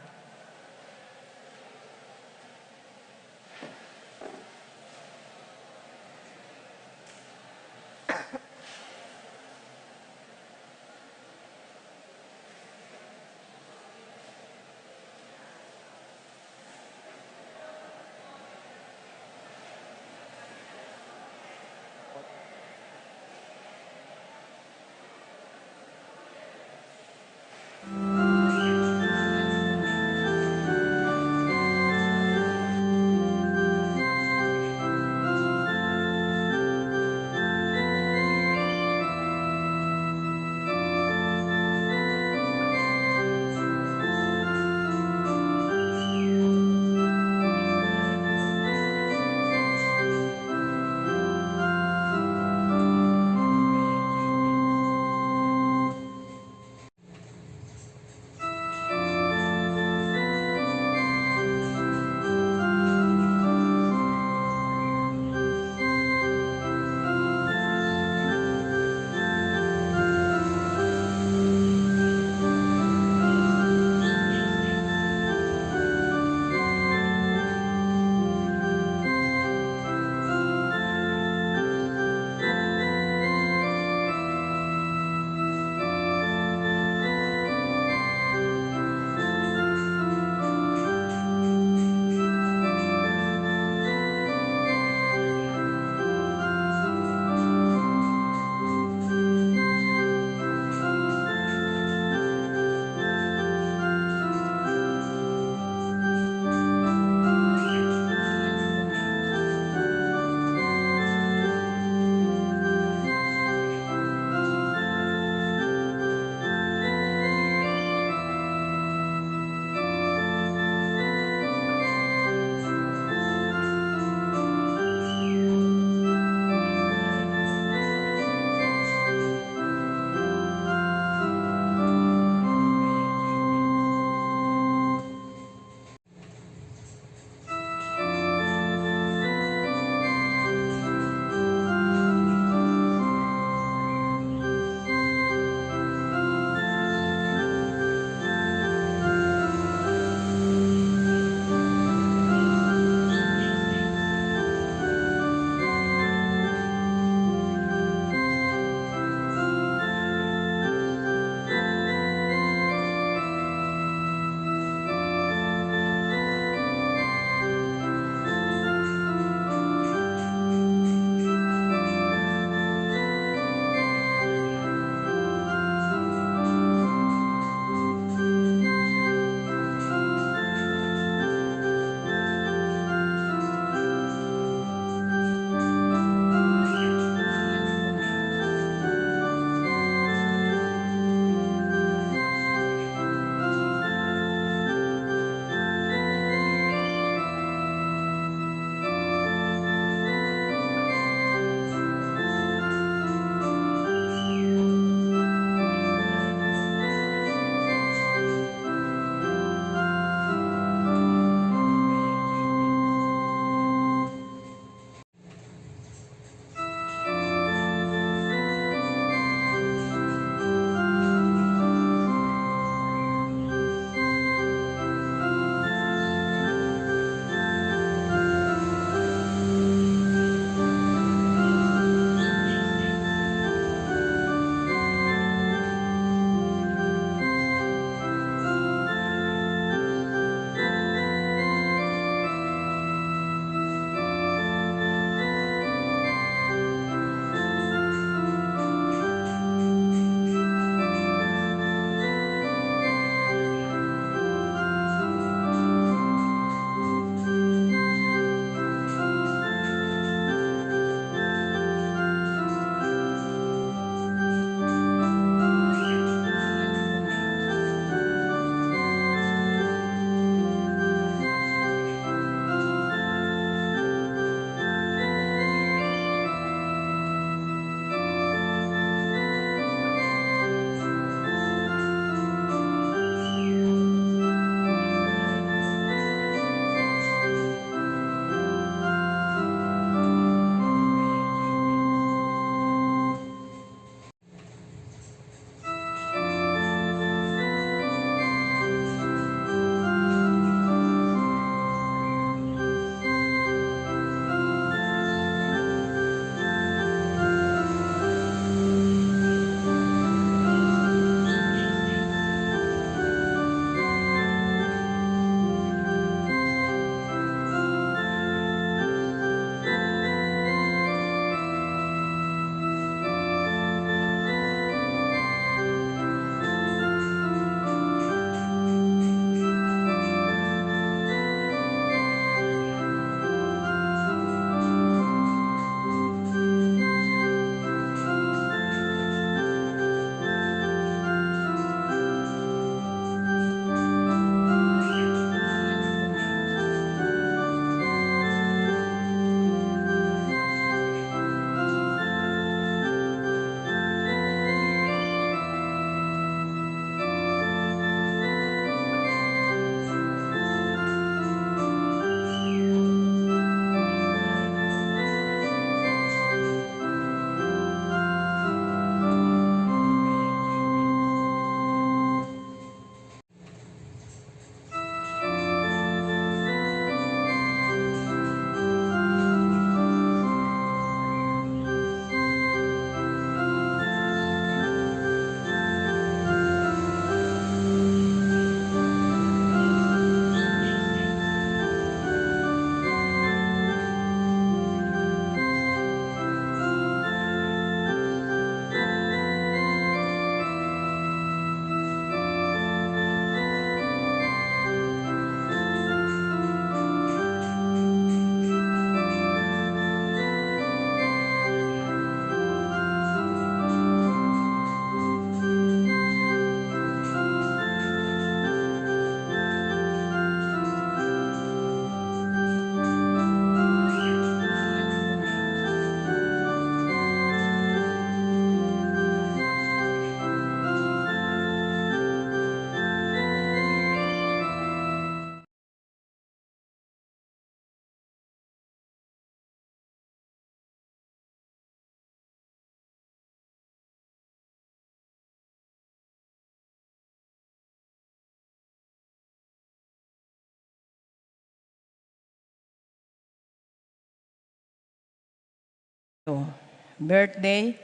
Birthday,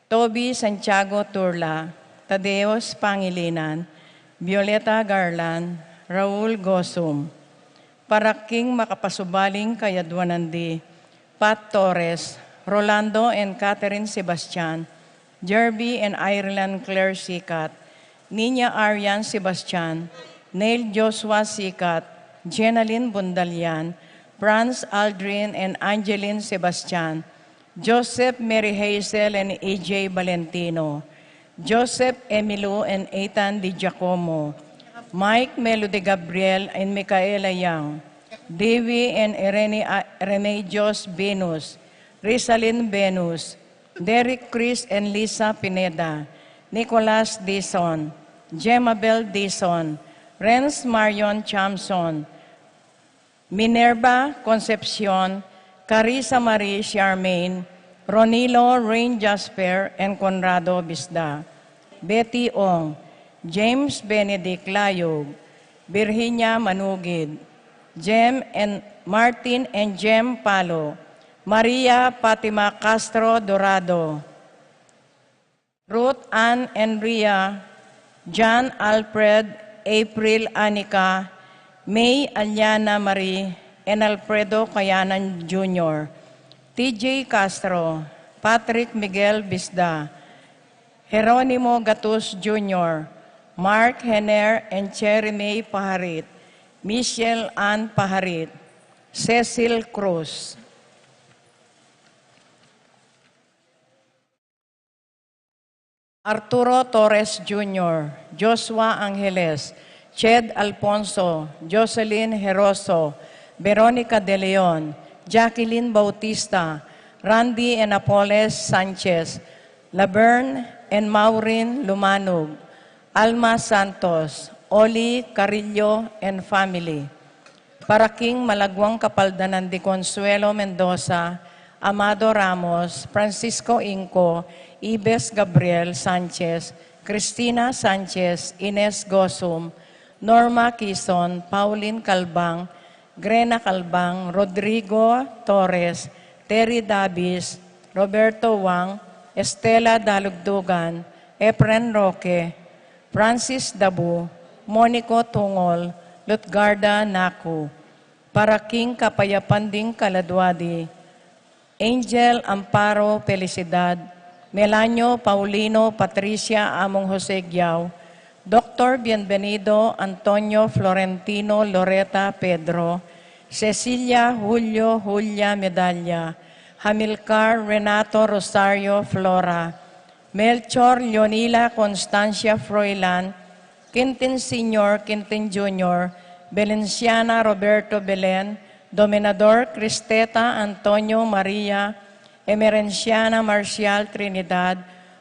Toby Santiago Turla, Tadeos Pangilinan, Violeta Garland, Raul Gosum. Paraking makapasubaling kayadwanandi, Pat Torres, Rolando and Catherine Sebastian, Jerby and Ireland Claire Sikat, Nina Arian Sebastian, Neil Joshua Sikat, Jenaline Bundalian, Franz Aldrin and Angeline Sebastian, Joseph Mary Hazel and AJ Valentino, Joseph Emilio and Ethan Di Giacomo, Mike Melo de Gabriel and Micaela Yang, Devi and Irene Remedios Venus, Rizalyn Venus, Derek Chris and Lisa Pineda, Nicolas Dison, Jemabel Dison, Renz Marion Chamson, Minerva Concepcion, Carissa Marie Charmaine, Ronilo Rain Jasper, and Conrado Bisda. Betty Ong, James Benedict Layog, Virginia Manugid, Jem and Martin and Jem Palo, Maria Fatima Castro Dorado, Ruth Ann and Ria, John Alfred, April Anika, May Aliana Marie, and Alfredo Cayanan Jr., TJ Castro, Patrick Miguel Bisda, Jeronimo Gatus Jr., Mark Henner and Cherry May Paharit, Michelle Ann Paharit, Cecil Cruz. Arturo Torres Jr., Joshua Angeles, Ched Alfonso, Jocelyn Heroso, Veronica De Leon, Jacqueline Bautista, Randy and Apoles Sanchez, Laverne and Maureen Lumanog, Alma Santos, Oli Carillo and family. Paraking Malagwang Kapaldanan de Consuelo Mendoza, Amado Ramos, Francisco Inco, Ibes Gabriel Sanchez, Cristina Sanchez, Ines Gosum, Norma Quizon, Pauline Calbang, Grena Calbang, Rodrigo Torres, Terry Davis, Roberto Wang, Estela Dalugdugan, Efren Roque, Francis Dabu, Monico Tungol, Lutgarda Naku, Paraking Kapayapanding Kaladwadi, Angel Amparo Felicidad, Melanio Paulino Patricia Among Jose Giao, Dr. Bienvenido Antonio Florentino Loreta Pedro, Cecilia Julio Julia Medalla, Hamilcar Renato Rosario Flora, Melchor Leonila Constancia Froilan, Quintin Sr., Quintin Jr., Valenciana Roberto Belen, Dominador Cristeta Antonio Maria, Emerenciana Marcial Trinidad,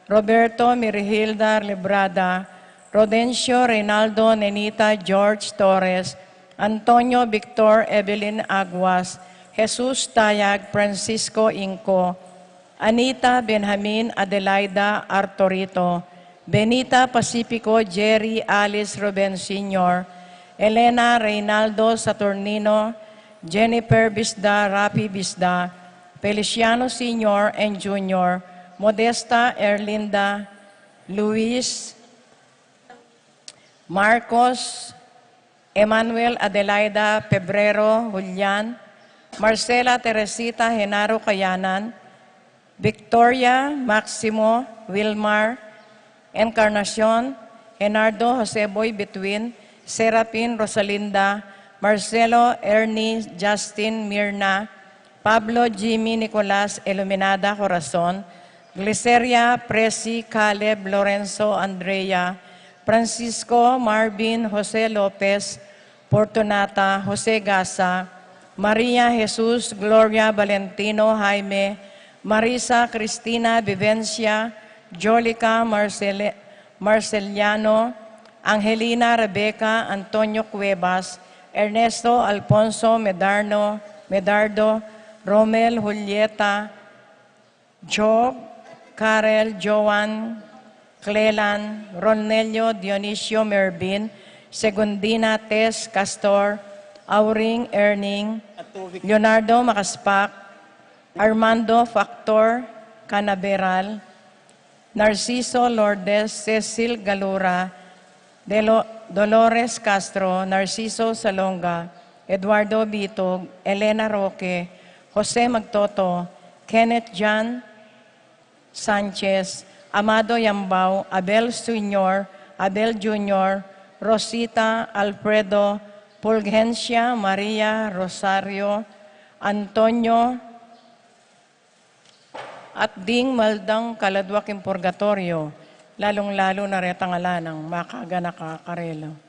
Roberto Mirihilda Librada, Rodencio Reynaldo Nenita George Torres, Antonio Victor Evelyn Aguas, Jesus Tayag Francisco Inco, Anita Benjamin Adelaida Artorito, Benita Pacifico Jerry Alice Ruben Sr., Elena Reynaldo Saturnino, Jennifer Bisda Rapi Bisda, Feliciano Sr. and Jr., Modesta Erlinda, Luis Marcos, Emmanuel Adelaida Pebrero Julian, Marcela Teresita Genaro Cayanan, Victoria Maximo Wilmar, Encarnacion, Enardo Jose Boy Between, Serapin Rosalinda, Marcelo Ernie Justin Mirna, Pablo Jimmy Nicolas Iluminada Corazon, Gliceria Presi Caleb Lorenzo Andrea, Francisco Marvin Jose Lopez, Fortunata Jose Gasa, Maria Jesus Gloria Valentino Jaime, Marisa Cristina Vivencia, Jolica Marceliano, Angelina Rebecca Antonio Cuevas, Ernesto Alfonso Medardo, Romel Julieta, Job, Karel Joan, Clelan, Ronelio Dionisio Mervin, Segundina Tess Castor, Auring Erning, Leonardo Makaspak, Armando Factor Canaveral, Narciso Lourdes, Cecil Galura, Dolores Castro, Narciso Salonga, Eduardo Bitog, Elena Roque, Jose Magtoto, Kenneth John Sanchez, Amado Yambao, Abel Sr., Abel Jr., Rosita Alfredo, Fulgencia Maria Rosario, Antonio at Ding Maldang Kaladwaking Purgatorio, lalong-lalo na retangala ng Makaganaka Karelo.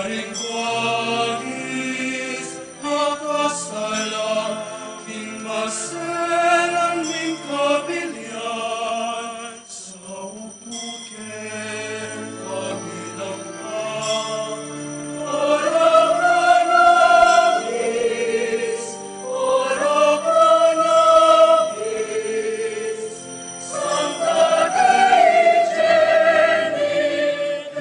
Haring wagis, makasalang, king maselang ning kabilyan, sa upukin kabilang ka. Ora pranabis, Santa Dei Genitrix,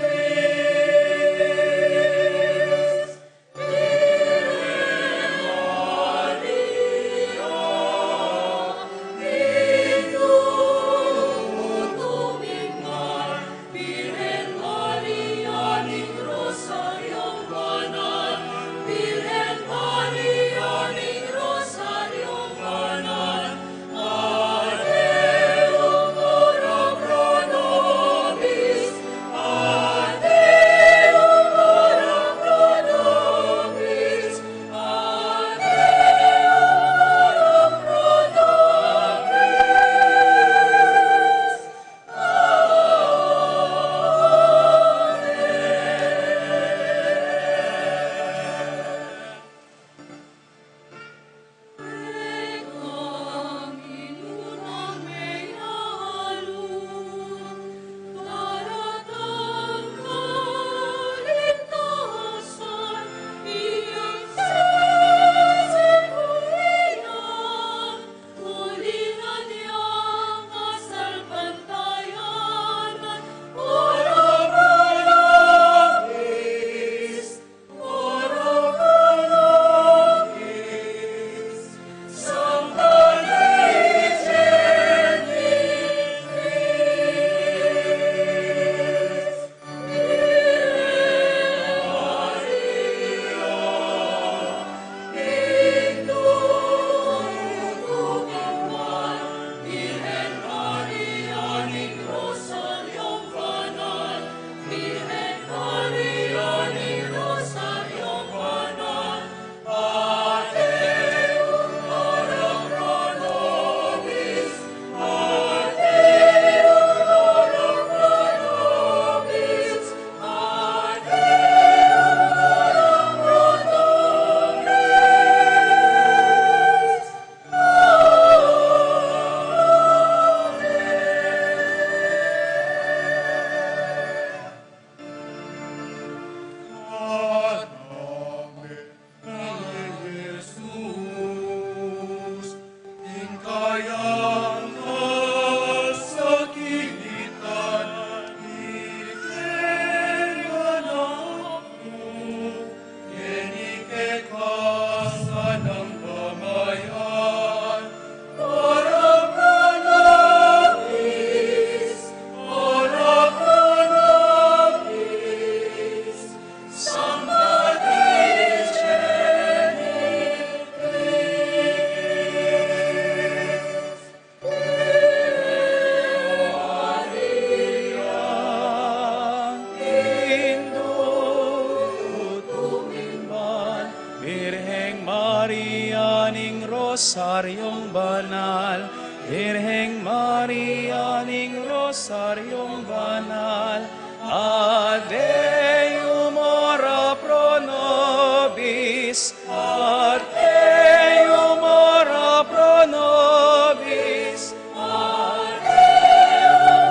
Rosaryong banal, Birheng Maria ning Rosaryong banal, Adeum ora pro nobis, Adeum ora pro nobis, Adeum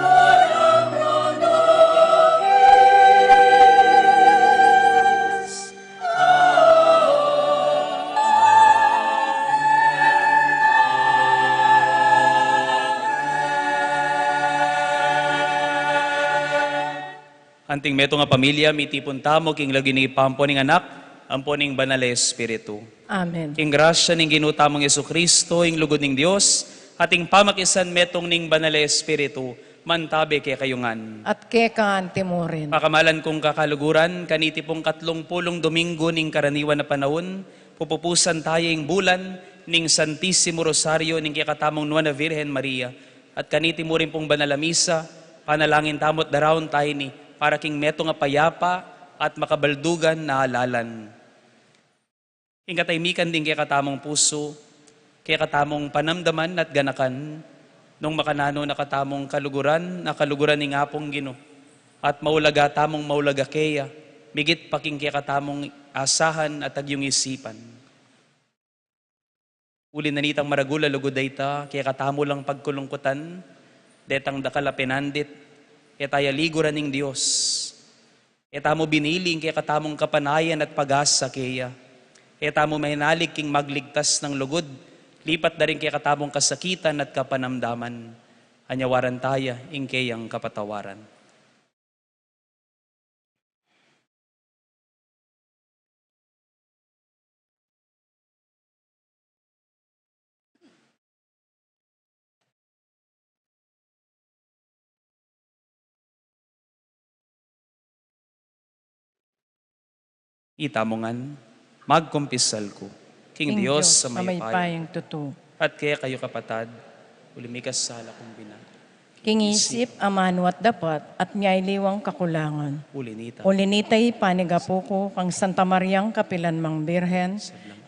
ora pro nobis. Anting meto nga pamilya, mitipon tamo, king lagi ni pampo ning anak, ampo ning banal na Espiritu. Amen. King grasya ning ginutamong Yesu Kristo, ing lugod ning Dios, ating pamakisan metong ning banal na Espiritu, mantabe kay kayungan. At kekaan timurin. Pakamalan kong kakaluguran, kaniti pong 30 Domingo ning karaniwan na panahon, pupupusan tayo ing bulan, ning Santissimo Rosario, ning kikatamong Nuana Virgen Maria, at kaniti mo rin pong banal na misa, panalangin tamot darawon tayo ni, para king meto nga payapa at makabaldugan na halalan. Ing kataymikan din kaya katamong puso, kaya katamong panamdaman at ganakan, nung makanano na katamong kaluguran ni ngapong Gino, at maulaga tamong maulaga keya, migit paking kaya katamong asahan at agyong isipan. Uli na nitang maragula lugod dayta, kaya katamo lang pagkulungkutan, detang dakala pinandit, etaya liguran ng Diyos. Etamo biniling kaya katamong kapanayan at pag-asa kaya. Etamo mahinalig king magligtas ng lugod, lipat na rin kaya katamong kasakitan at kapanamdaman. Anyawaran taya, ingkayang kapatawaran. Itamongan, magkumpisal ko, King Diyos sa may payang tutu. At kaya kayo kapatad, ulimikas sala kong bina. King isip, amano at dapat, at miyay liwang kakulangan. Ulinitay panigapuko, kang Santa Mariang Kapilan Mang Birhen,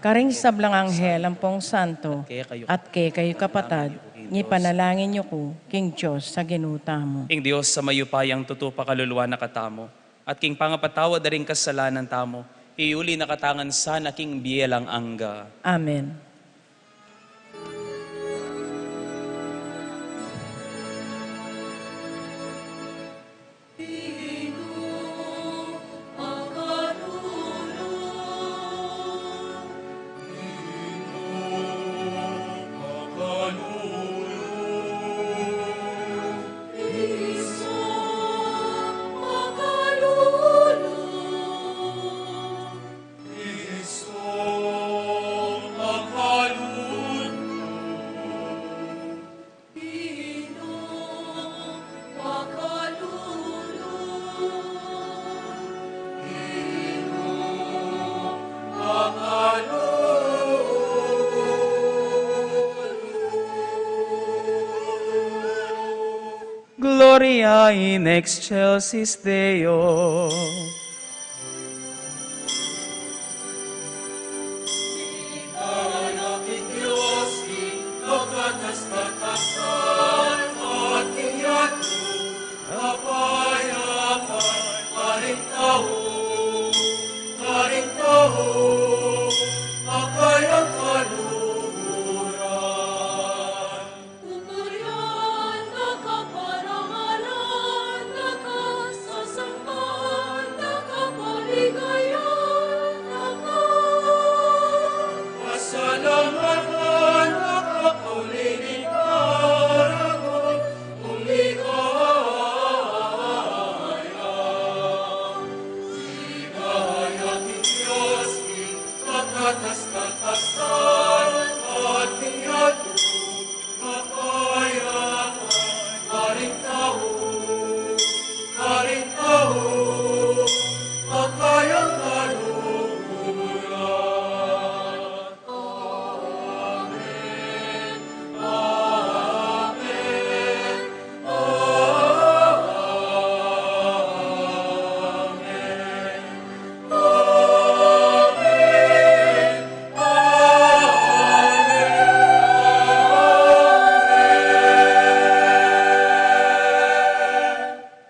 karing sablang anghel ampong santo, at kaya kayo kapatad, ni panalangin niyo ko, King Diyos, sa ginuta mo. King Diyos sa mayupayang tutu pakaluluwa na katamo, at king pangapatawad na rin kasalanan tamo, iuli nakatangan sana king bielang angga. Amen. Gloria in excelsis Deo.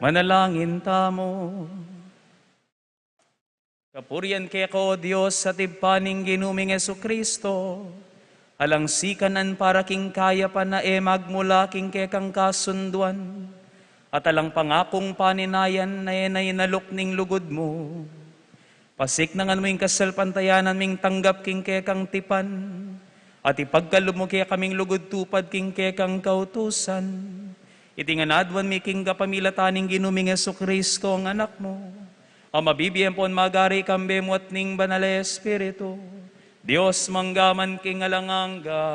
Manalangin tamo. Kapurian kaya ko, Diyos, sa tipaning ginuming Jesucristo, alang sikanan para king kaya pa na magmula king kekang kasunduan, at alang pangakong paninayan na inalok ning lugod mo. Pasiknangan mo yung kasalpantayanan ming tanggap king kekang tipan, at ipagkalub mo kaya kaming lugod tupad king kekang kautusan. Itinganadwan mi king kapamilataning ginuming Jesucristo ang anak mo. Ang mabibiyem pon magari kambemo at ning banal Espiritu. Diyos manggaman king alanganga.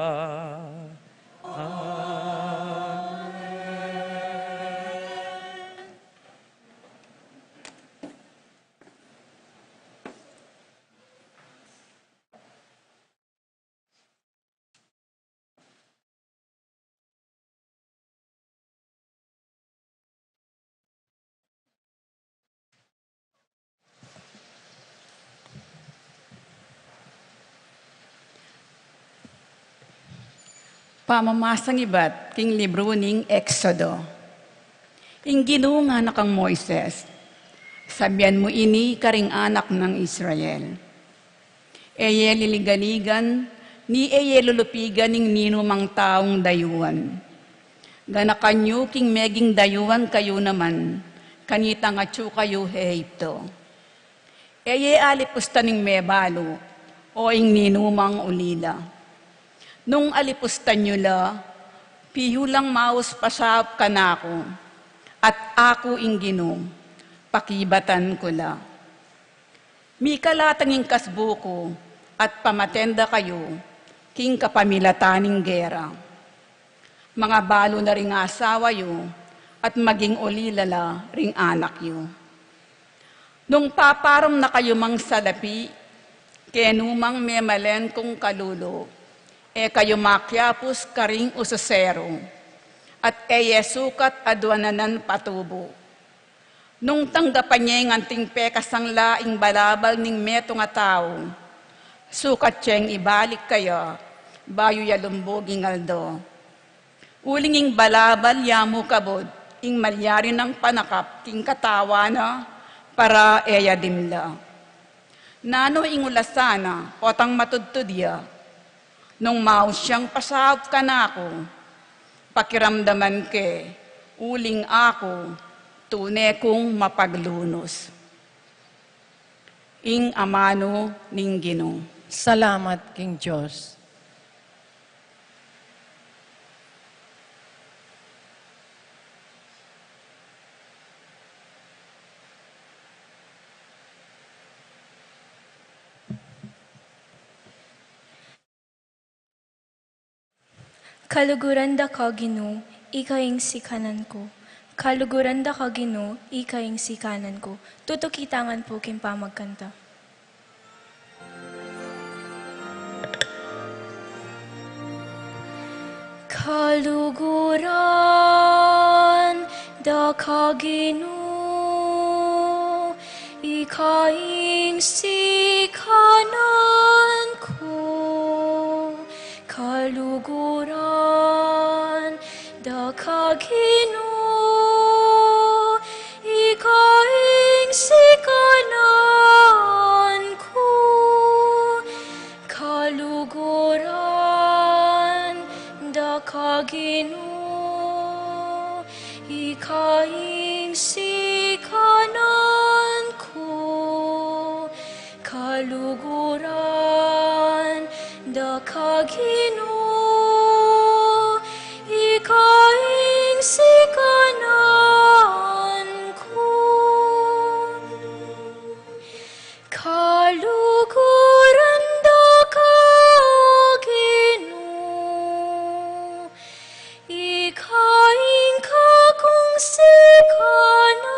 Pamamasang iba't king libro ning Exodo. Ing ginunga na kang Moises, Sabihan mo ini karing anak ng Israel. Eye liliganigan, ni eye lulupigan ning ninumang taong dayuan. Ganakanyo king meging dayuan kayo naman, kanita nga tsu kayo Ehipto. Eye alipusta ning mebalo, o ing ninumang ulila. Nung alipustan nyo la, piyulang maus pasap kanako, at ako ing ginong, pakibatan ko la. Mi kalatanging kasbuko at pamatenda kayo, king kapamilataning gera. Mga balo na ring asawa yo, at maging ulilala ring anak yo. Nung paparam na kayo mang salapi, kenumang memalen kong kalulo, kayo makyapos karing usosero, at sukat adwananan patubo. Nung tanggapan niya yung anting pekasang laing balabal ning meto nga tao, sukat siyang ibalik kaya, bayo yalumbog ing aldo. Uling ing balabal yamu kabod, ing malyari ng panakap, king katawa na, para dimla. Nano ing ulasana, potang matudtudya, nung maus siyang pasahap ka na ako, pakiramdaman ke, uling ako, tune kong mapaglunos. Ing amano ning Ginoo. Salamat, King Diyos. Kaluguran da ka, Ginoo, ikaing sikanan ko. Kaluguran da ka, Ginoo, ikaing sikanan ko. Tutukitangan po kin pamagkanta. Kaluguran da ka, Ginoo, ikaing sikanan ko. Kaluguran da ka, Ginoo, ikaing sikanan ko. Kaluguran da ka, Ginoo, ikaing sikanan ko. Kaluguran da ka, Ginoo, ikaing sikanan ko. Kaluguran da ka, Ginoo, ikaing kakong sikanan.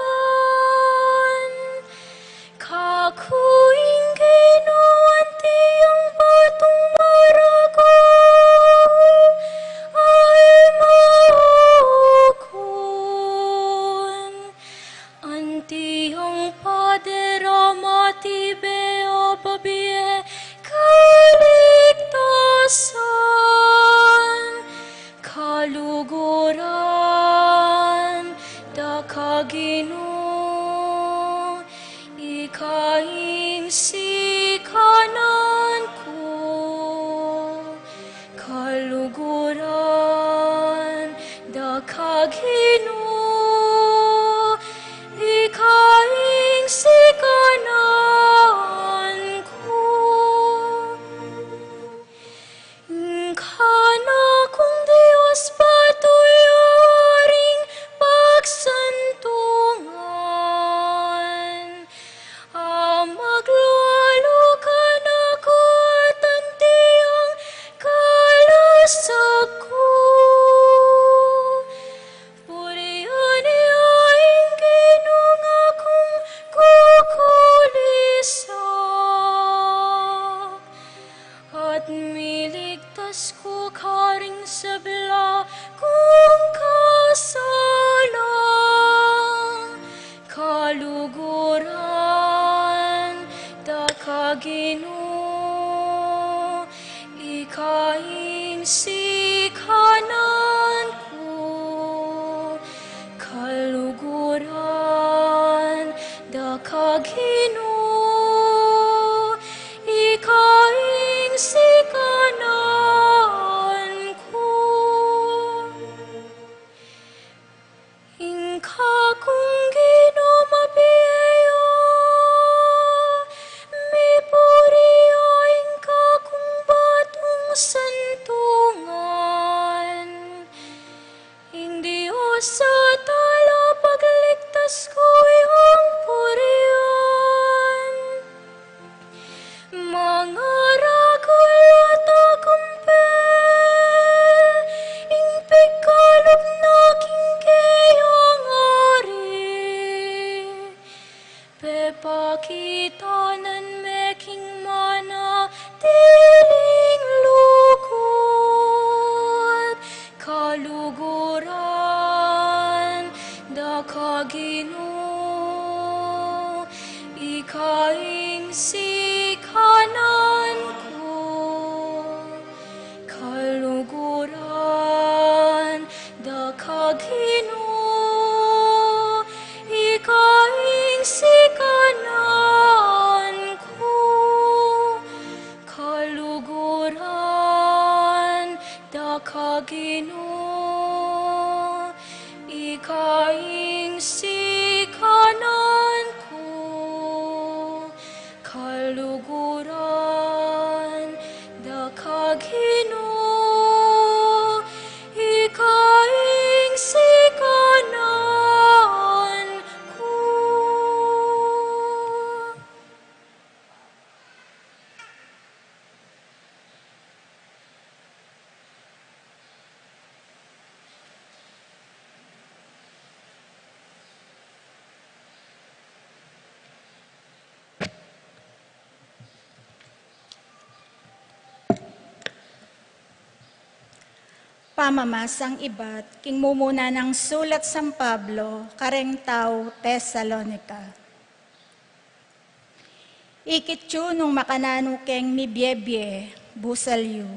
Kakuing Ginoo, antiyang batong maragol ay maukon. Antiyang padera matibeo babie kaligtasan. Kaluguran da ka, Ginoo, ikaing sikanan ko. Kaluguran da ka, Ginoo, ikaing sikanan ko. Kana kung Diyos patuyaring pagsantungan, maglalo ka na ko at antiyang kalasag ko. Purihan niya ang Ginoo nga kung kukulisak, at miligtas ko karing sabla kung kasala. Kaluguran da ka, Ginoo, ikaing sikanan ko. Kaluguran da ka, kaluguran, dakag Ginoo, ikaing sikanan ko. Pamamasang ibat, king mumuna ng sulat San Pablo, kareng tao Tesalonica. Ikityo nung makanano keng mibyebye, busalyo.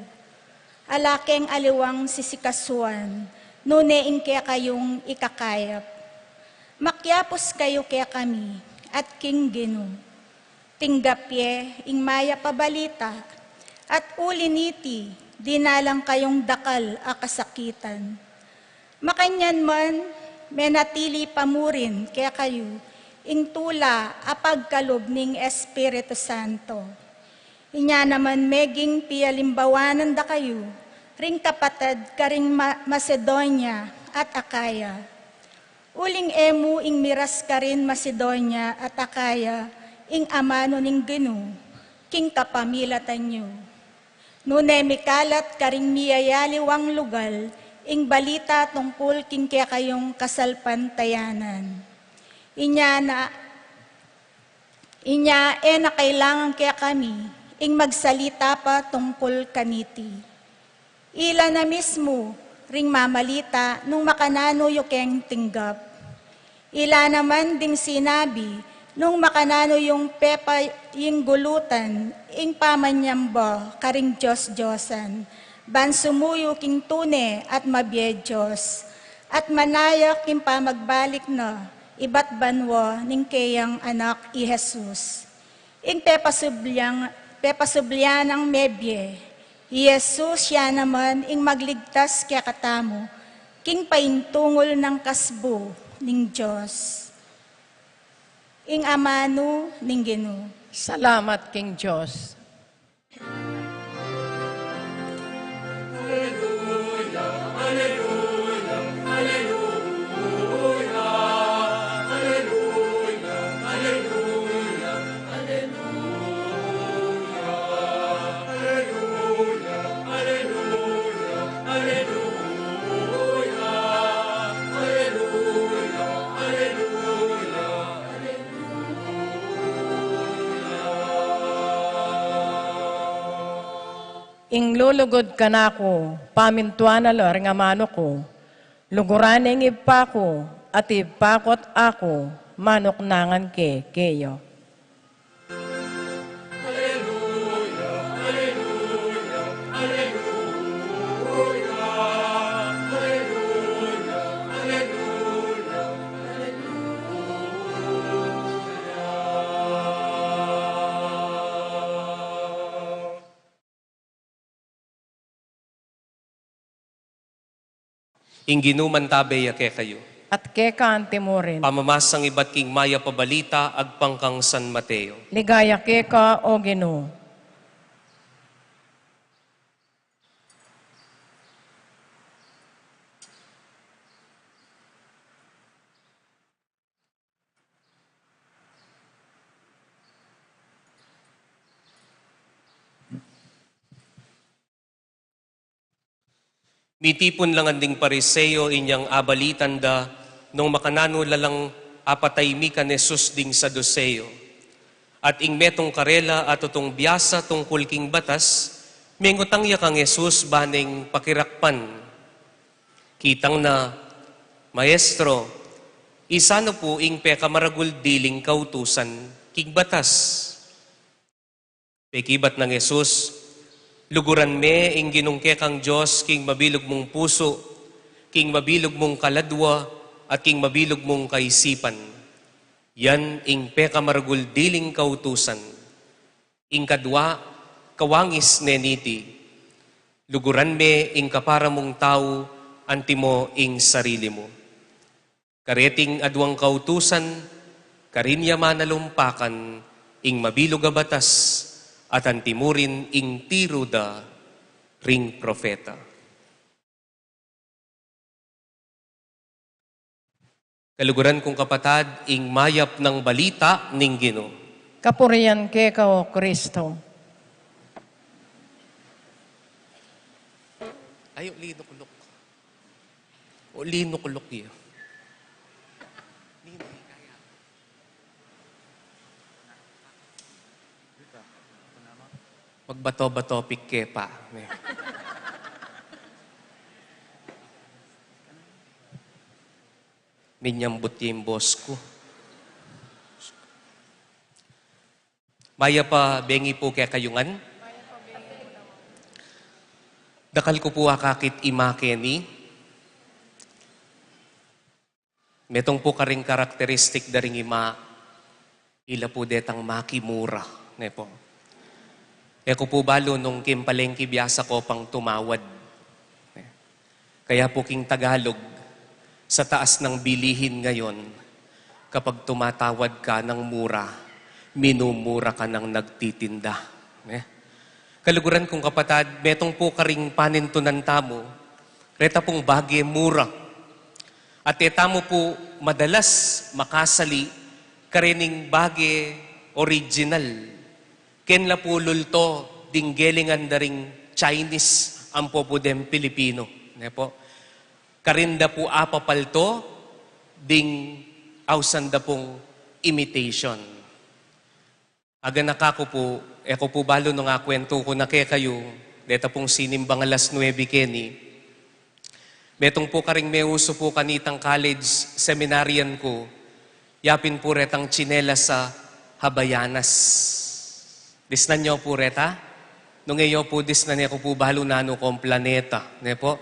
Alakeng aliwang sisikasuan, nuneing kaya kayong ikakayap. Makyapos kayo kaya kami, at king Gino. Tinggapye, ing maya pabalita, at uliniti, dinalang kayong dakal a kasakitan. Makanyan man, menatili pamurin kaya kayo, ing tula apagkalob ning Espiritu Santo. Inya naman meging pialimbawanan da kayo, ring kapatid karing Macedonia at Akaya. Uling emu ing miras karin Macedonia at Akaya, ing amano ning Gino, king kapamilatan nyo. Nunay mikalat karing miyayaliwang lugal, ing balita tungkol king kaya kayong kasalpantayanan. Inya na kailangan kaya kami, ing magsalita pa tungkol kaniti. Ila na mismo, ring mamalita, nung makanano yung tinggap. Ila naman ding sinabi, nung makanano yung pepa yung gulutan, ing pamanyamba, karing Diyos-Diyosan, ban sumuyo king tune at mabye Diyos, at manayak king pamagbalik na, iba't banwa ning kayang anak i Jesus. Ing pepasublyan ng mebye, i Jesus siya naman ing magligtas kaya katamo, king paintungol ng kasbo ning Diyos. Ing amano ning Ginoo. Salamat, King Diyos. Hallelujah, hallelujah, hallelujah, hallelujah, hallelujah, hallelujah, hallelujah, hallelujah, hallelujah, hallelujah, hallelujah. Ing lulugod ka na ko, pamintuan na lar nga mano ko, luguran ing ipa ko, at ipakot ako, manok nangan ke, keyo. Ing ginuman tabay ke kayo. At keka ante mo rin. Pamamasang iba't king maya pabalita, agpangkang San Mateo. Ligaya keka o Ginoo. Mitipon lang anding pariseo inyang abalitan da, nung makanano lalang apatay mi ka Jesus ding sa doseo. At ing metong karela at utong biyasa tungkol king batas, mengutang ya kang Jesus baning pakirakpan. Kitang na, Maestro, isano po ing pekamaragul diling kautusan king batas. Pekibat ng Jesus, luguran me ing ginungke kang Diyos, king mabilog mong puso, king mabilog mong kaladwa, at king mabilog mong kaisipan. Yan ing pekamaragul diling kautusan. Ing kadwa, kawangis neniti. Luguran me ing kapara mong tao, antimo ing sarili mo. Kareting adwang kautusan, karinya manalumpakan, ing mabilog a batas, at antimurin ing tiro da ring profeta. Kaluguran kong kapatad, ing mayap ng balita ning Ginoo. Kapurian ke ka o Kristo. Ayo, linukulok. O linukulok yun. Magbato-bato pikke pa. Minyambot yung boss ko. Maya pa, bengi po kaya kayungan. Dakal ko po akakit imake ni. Metong po karing karakteristik daring ima, ila po detang makimura. Ne po. Eko po balo nung kimpalengki biyasa ko pang tumawad. Kaya po king Tagalog, sa taas ng bilihin ngayon, kapag tumatawad ka ng mura, minumura ka ng nagtitinda. Kaluguran kong kapatad, metong po karing panintunan tamo, reta pong bagay mura. At etamo po madalas makasali karining bagay original. Kenla po lulto dinggelingan daring Chinese ang po dem Pilipino. Ne po? Karinda po apapalto ding ausanda pong imitation. Aga nakako po, eko po balo nung kwento ko na kaya kayo, deta pong sinimbang alas 9 keni. Metong po karing may uso po kanitang college seminarian ko, yapin po retang tsinela sa Habayanas. Disnan nyo po reta? Nung iyo po disnan niya ko po balo nano kong planeta. Ne po?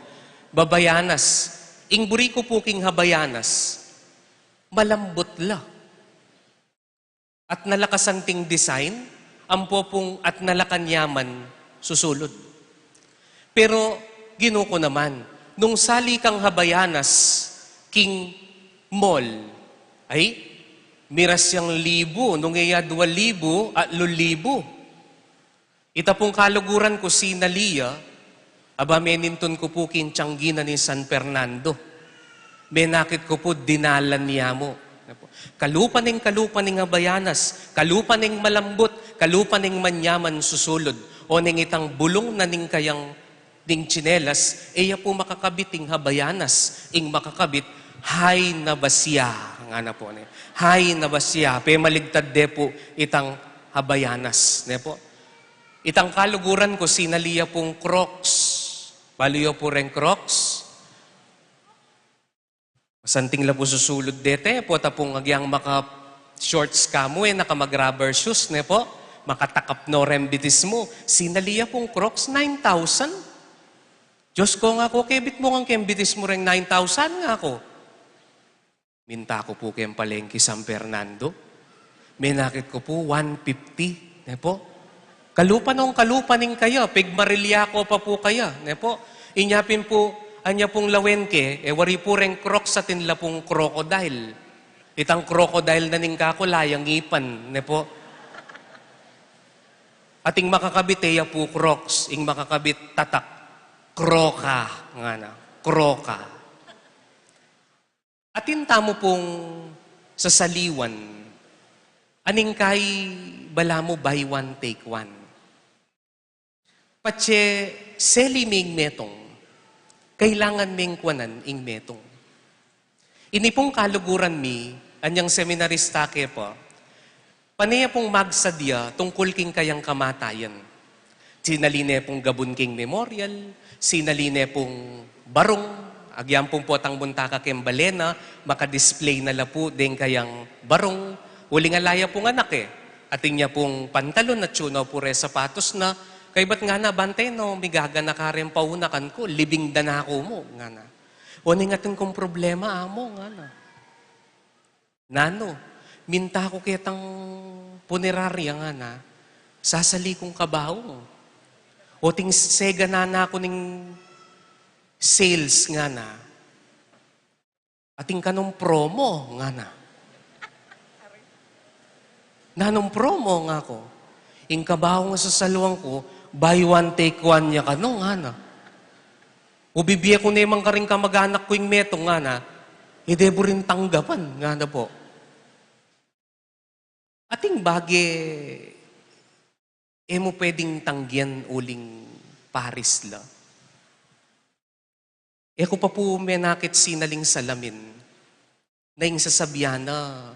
Babayanas. Ing buri ko po king Habayanas, malambot la. At nalakasanting design, ang popong at nalakanyaman susulod. Pero ginuko naman, nung sali kang Habayanas, king mall, ay miras yang 1,000, nung iya 2,000 at 2,000. Ita pong kaluguran ko sinaliya, aba meninton ko po king Tianggina ni San Fernando. Menakit ko po dinalan niya mo. Kalupaning Habayanas, kalupaning malambot, kalupaning manyaman susulod, o ning itang bulong na ning kayang ding tsinelas, iya po makakabiting Habayanas, ing makakabit, hay na basya. Nga na po, ne? Hay na basya. Pe maligtad de po itang Habayanas. Ne po? Itang kaluguran ko, sinaliya pong Crocs. Baliyo po rin Crocs. Masanting labo susulod dete, po tapong agyang maka-shorts ka mo, nakamag-rubber shoes, ne po? Makatakap no rembitis mo. Sinaliya pong Crocs, 9,000. Diyos ko nga ko, kebit mo kang kembitis mo rin 9,000 nga ako. Minta ko po kayong palengki San Fernando. Minakit ko po 150. Ne po? Kalupaning kayo, pigmarilya ko pa po kaya. Ne po? Inyapin po, anya pong lawenke, wari po rin Crocs sa tinla pong crocodile. Itang crocodile na ning kakulayang ipan. Ne po? Ating makakabit, po Crocs. Ing makakabit, tatak. Kroka. Nga na. Kroka. Atin tamo pong sa saliwan, aning kay bala mo buy one, take one. Patse seliming metong, kailangan ming kwanan ing metong. Ini pong kaluguran mi, anyang seminarista ke po, panaya pong magsadya tungkol king kayang kamatayan. Sinaline pong gabun king memorial, sinaline pong barong, agyam pong potang buntaka king balena, makadisplay na la po din kayang barong, uling alaya pong anak ating niya pong pantalon at tsuno po sapatos na, kay ba't nga na bantay no, migaga na karem paunakan ko, libing danako mo, nga na. O ningatin kong problema, amo, nga na. Nano, minta ko kitang punerarya nga na, sasali kong kabaho. O ting sega na ako ning sales nga na. Ating kanong promo nga na. Nanong promo nga ko. Ing kabaho nga sa saluang ko, buy one, take one niya ka. No, nga na. Ubibiya ko na yung ka rin kamag-anak ko yung metong nga na, idebo rin tanggapan, nga na po. Ating bagi, mo pwedeng tanggian uling Paris la. Ko pa po menakit sinaling salamin, na yung sasabihan na,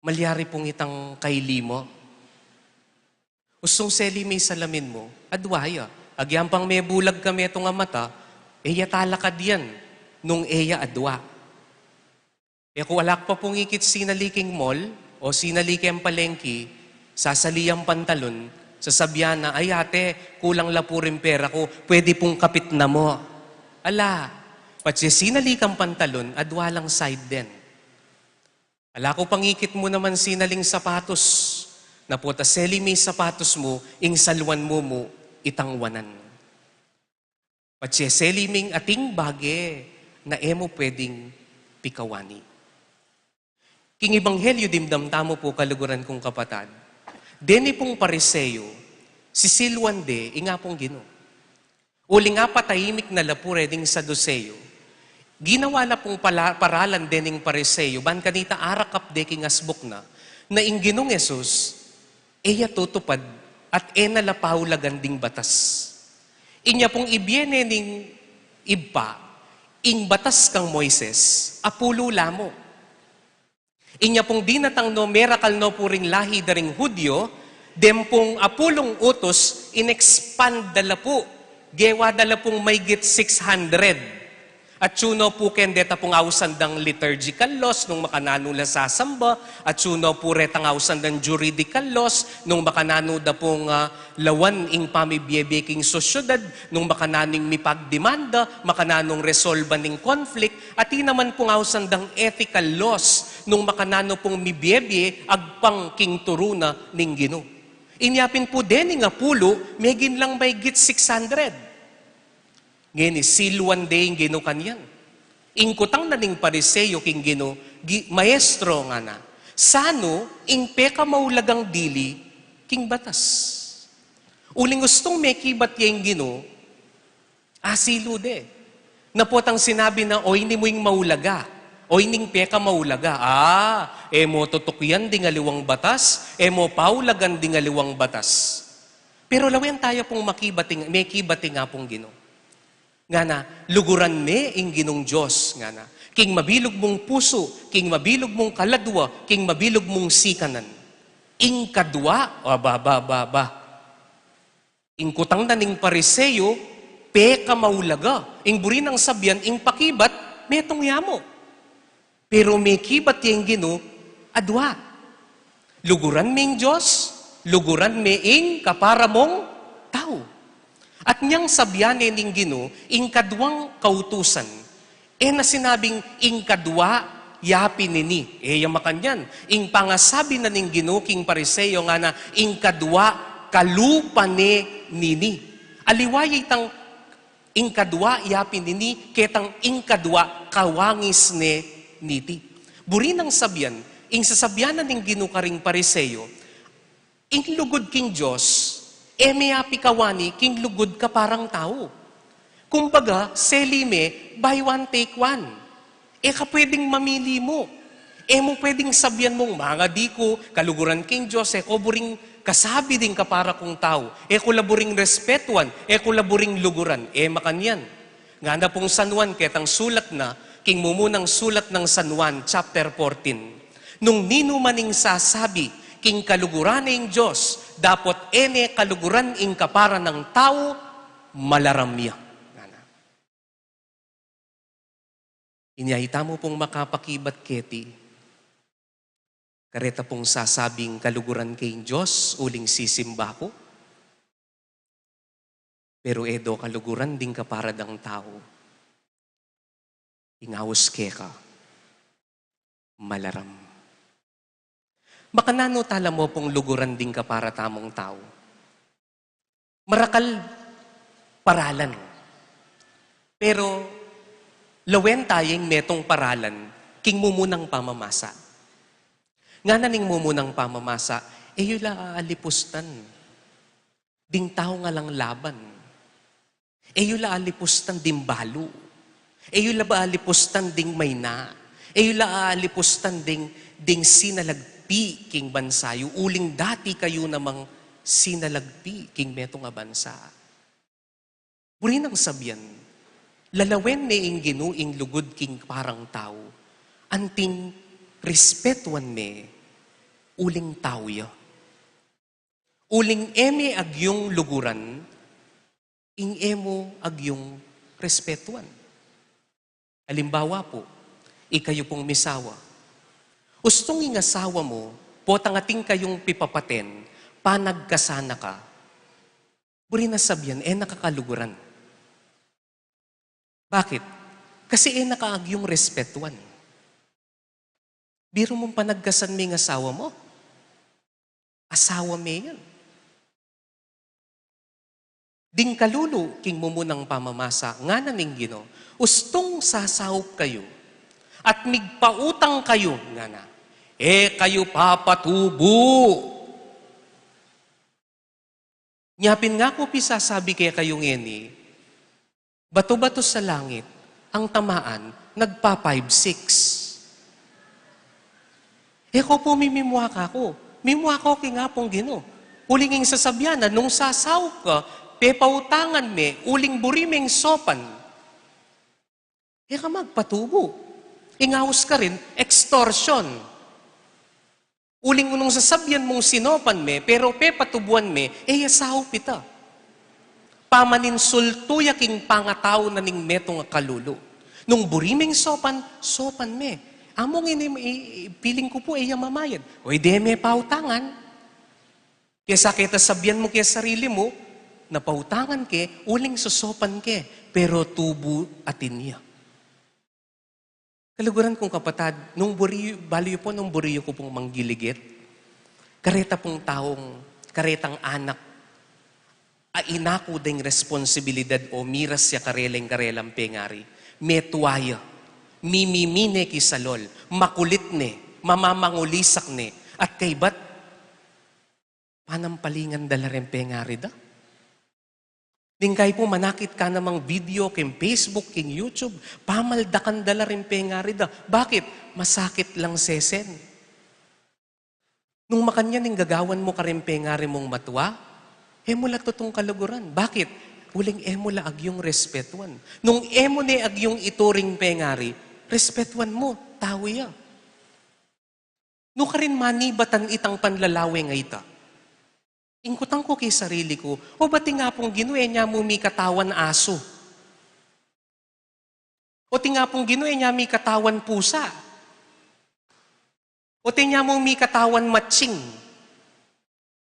malyari pong itang kailimo. Usong seli may salamin mo, adwaya. Agyang pang may bulag kami itong mata, eya talakad yan, nung eya adwa. Kung wala pa pong ikit sinaliking mall, o sinaliking palengki, sasaliyang pantalon, sasabihan na, ay ate, kulang la po rin pera ko, pwede pong kapit na mo. Ala, pati sinalikang pantalon, adwa lang side din. Ala ko pangikit mo naman sinaling sapatos, na po taseli may sapatos mo, ing salwan mo itangwanan. Pati seli ming ating bage, na emo pwedeng pikawani. King Ebanghelyo dimdamtamo po kaluguran kong kapatad. Deni pong pariseyo, si Silwan de, inga pong Gino. Uli nga patahimik na lapure ding Saduceo. Ginawa na pong paralan dening pariseyo, ban kanita arakap de king asbuk na ing Ginong Yesus, eya tutupad at nalapaulagan ding batas. Inya pong ibyene ning ibpa, ing batas kang Moises, apulo lamo. Inya pong dinatang no miracle no puring lahi daring Hudyo, dem pong apulong utos, in-expand dala po, gewa dala pong may git 600. At suno po kendeta pong awsandang liturgical laws nung makanano la sasamba, at suno po retang awsandang juridical laws nung makanano da pong lawan ing pamibyebeking sosyudad, nung makananing mipagdemanda, makananong resolban ning conflict, at naman pong awsandang ethical laws nung makanano pong mibyebye agpang king turuna ning Gino. Inyapin po din nga pulo, megin lang may git 600. Ngeni, silwan de yung Gino kanyan. Ingkutang na ning pariseyo king Gino, maestro nga na. Sano, ing peka maulagang dili, king batas. Uling gustong may kibat yung Gino, asilo de. Napotang sinabi na, oy ni mo yung maulaga. Oy ning peka maulaga. Mo tutukyan ding aliwang batas, mo paulagan ding aliwang batas. Pero lawen tayo pong may kibating nga pong Gino. Nga na, luguran me ing Ginong Diyos, nga na. King mabilog mong puso, king mabilog mong kaladwa, king mabilog mong sikanan. Ing kadwa, Ing kutang na ning pariseyo, peka maulaga. Ing burin ang sabyan, ing pakibat, metong yamo. Pero may kibat yung Gino, adwa. Luguran me ing Diyos, luguran me ing kapara mong tao. At niyang sabyane ning Gino, ing kadwang kautusan, na sinabing ing kadwa yapi nini. Yung makanyan, ing pangasabi na ning Gino, king pariseyo nga na, ing kadwa kalupane nini. Aliwayay tang ing kadwa yapi nini, ketang ing kadwa kawangis ne niti. Buri ng sabyan, ing sasabyanan ning Gino karing pariseyo, ing lugod king Diyos, may apikawani, king lugod ka parang tao. Kumbaga, selime, buy one, take one. Ka pwedeng mamili mo. Mo pwedeng sabyan mong, mga di ko, kaluguran king Diyos, ko buring kasabi din ka para kong tao. Ko laburing respetuan, ko laburing luguran. Makanyan. Nga na pong San Juan, ketang sulat na, king mumunang sulat ng San Juan, chapter 14. Nung nino maning sasabi, king kaluguran ng Diyos, dapat kaluguran ing kapara ng tao, malaramya. Inyahita mo pong makapakibat keti, kareta pong sasabing kaluguran kay Diyos, uling sisimba ko, pero edo kaluguran ding kapara ng tao, ingawos keka, malaram. Makanano tala mo pong luguran din ka para tamong tao. Marakal paralan. Pero lawen tayong metong paralan, king mumunang pamamasa. Nga naning mumunang pamamasa, yula alipustan. Ding tao nga lang laban. Yula alipustan ding balo. Yula ba alipustan ding mayna. Yula alipustan ding sinalagpi king bansayo. Uling dati kayo namang sinalagpi king metong nga bansa. Burin ang sabyan, lalawen ni ing ginuing lugod king parang tao, anting respetuan me, uling tao ya. Uling eme agyong luguran, ing emo agyong respetuan. Halimbawa po, ikayo pong misawa. Ustong ing asawa mo, potangating kayong pipapaten, panagkasana ka, burin na sabyan, nakakaluguran. Bakit? Kasi nakaagyong respetuan. Biro mong panagkasan may asawa mo. Asawa may yan. Ding kalulu, king mumunang pamamasa, nga naning Gino, ustong sasawp kayo, at migpautang kayo, nga na, kayo papatubo. Nyapin nga ko pisasabi kaya kayong ini, bato-bato sa langit, ang tamaan, nagpa 5-6. Ko po mimimwa ka ko. Mimwa ko king nga pong Gino. Ulinging sasabyanan, nung sasaw ka, pepautangan me, uling burimeng sopan. Ka magpatubo. Ingawas ka rin, extortion. Uling unong sasabyan mong sinopan me, pero pepatubuan me, yasaw pita. Pamaninsultuya king pangataw na ning metong kalulo. Nung burimeng sopan, sopan me. Among piling ko po mamayad. O di me pautangan. Kesa kita sabyan mo kaya sarili mo, na pautangan ke, uling susopan ke, pero tubo atin niya. Kaluguran kong kapatad, nung baliyo po nung buriyo ko pong manggiligit, kareta pong taong, karetang anak, inako ding responsibilidad o miras siya karelang pengari. Metuaya, mimimine kisalol, makulit ne, mamamangulisak ne, at kay ba't panampalingan dala rin pengari da? Dingkay po manakit ka namang video king Facebook, king YouTube, pamaldakan dala rin pengari da. Bakit? Masakit lang sesen. Nung makanya ning gagawan mo ka rin pengari mong matwa, mula totong kaluguran. Bakit? Uling mula agyong respetuan. Nung emo ni agyong ituring pengari, respetuan mo, tao ya. Nung ka rin manibatan itang panlalawe nga ita. Ingkutang ko kay sarili ko, o bati nga pong ginuwe niya mo mi katawan aso? O ti nga pong ginuwe niya mi katawan pusa? O ti nga mo mi katawan matching?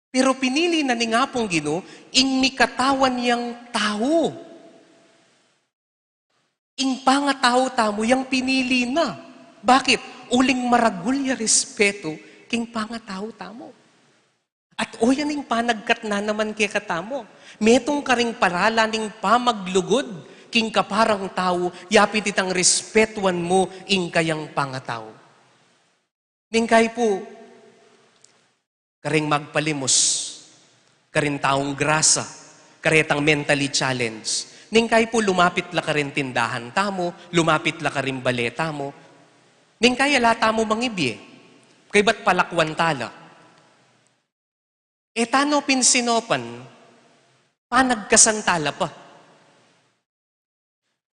Pero pinili na ni nga pong Gino, ing mikatawan yang tao. Ing pangatao tamo, yang pinili na. Bakit? Uling maragulya respeto, king pangatao tamo. At o yan ing panagkat na naman kay katamo. Metong karing parala ning pamaglugod, king kaparang tao, yapit itang respetuan mo, ing kayang pangatao. Ningkay po, karing magpalimos, karing taong grasa, karetang mentally challenged. Ningkay po lumapit la karin tindahan tamo, lumapit la karin baleta mo. Ningkay alata mo mangibye, kay ba't palakwan tala? Tano pinsinopan, panagkasantala pa.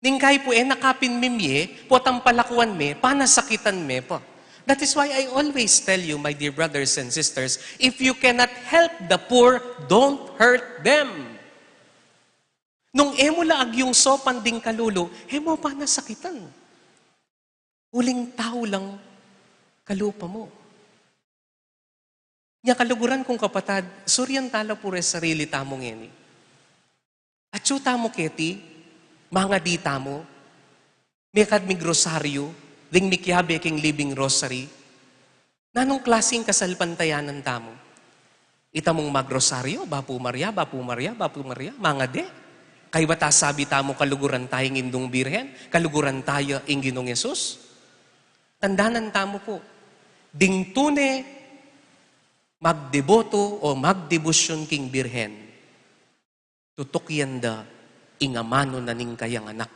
Ningkay po nakapin mimye, potang palakwan me, panasakitan me pa. That is why I always tell you, my dear brothers and sisters, if you cannot help the poor, don't hurt them. Nung laag yung sopan ding kalulo, mo pa nasakitan. Uling tao lang kalupa mo. Nya kaluguran kong kapatad, suryan tala pure sarili tamong eni. At siyo tamo keti, mga di tamo, may kadmig rosaryo, ding mikyabe king living rosary, nanong klaseng kasalpantayanan tamo? Itamong magrosaryo, Bapu Maria, Bapu Maria, Bapu Maria, mga de. Kay bata sabi tamo kaluguran tayong indong birhen, kaluguran tayo ing Ginong Yesus. Tandanan tamo po, Ding tune, magdeboto o magdebosyon king birhen. Tutok yan da, ingamano na ning kayang anak.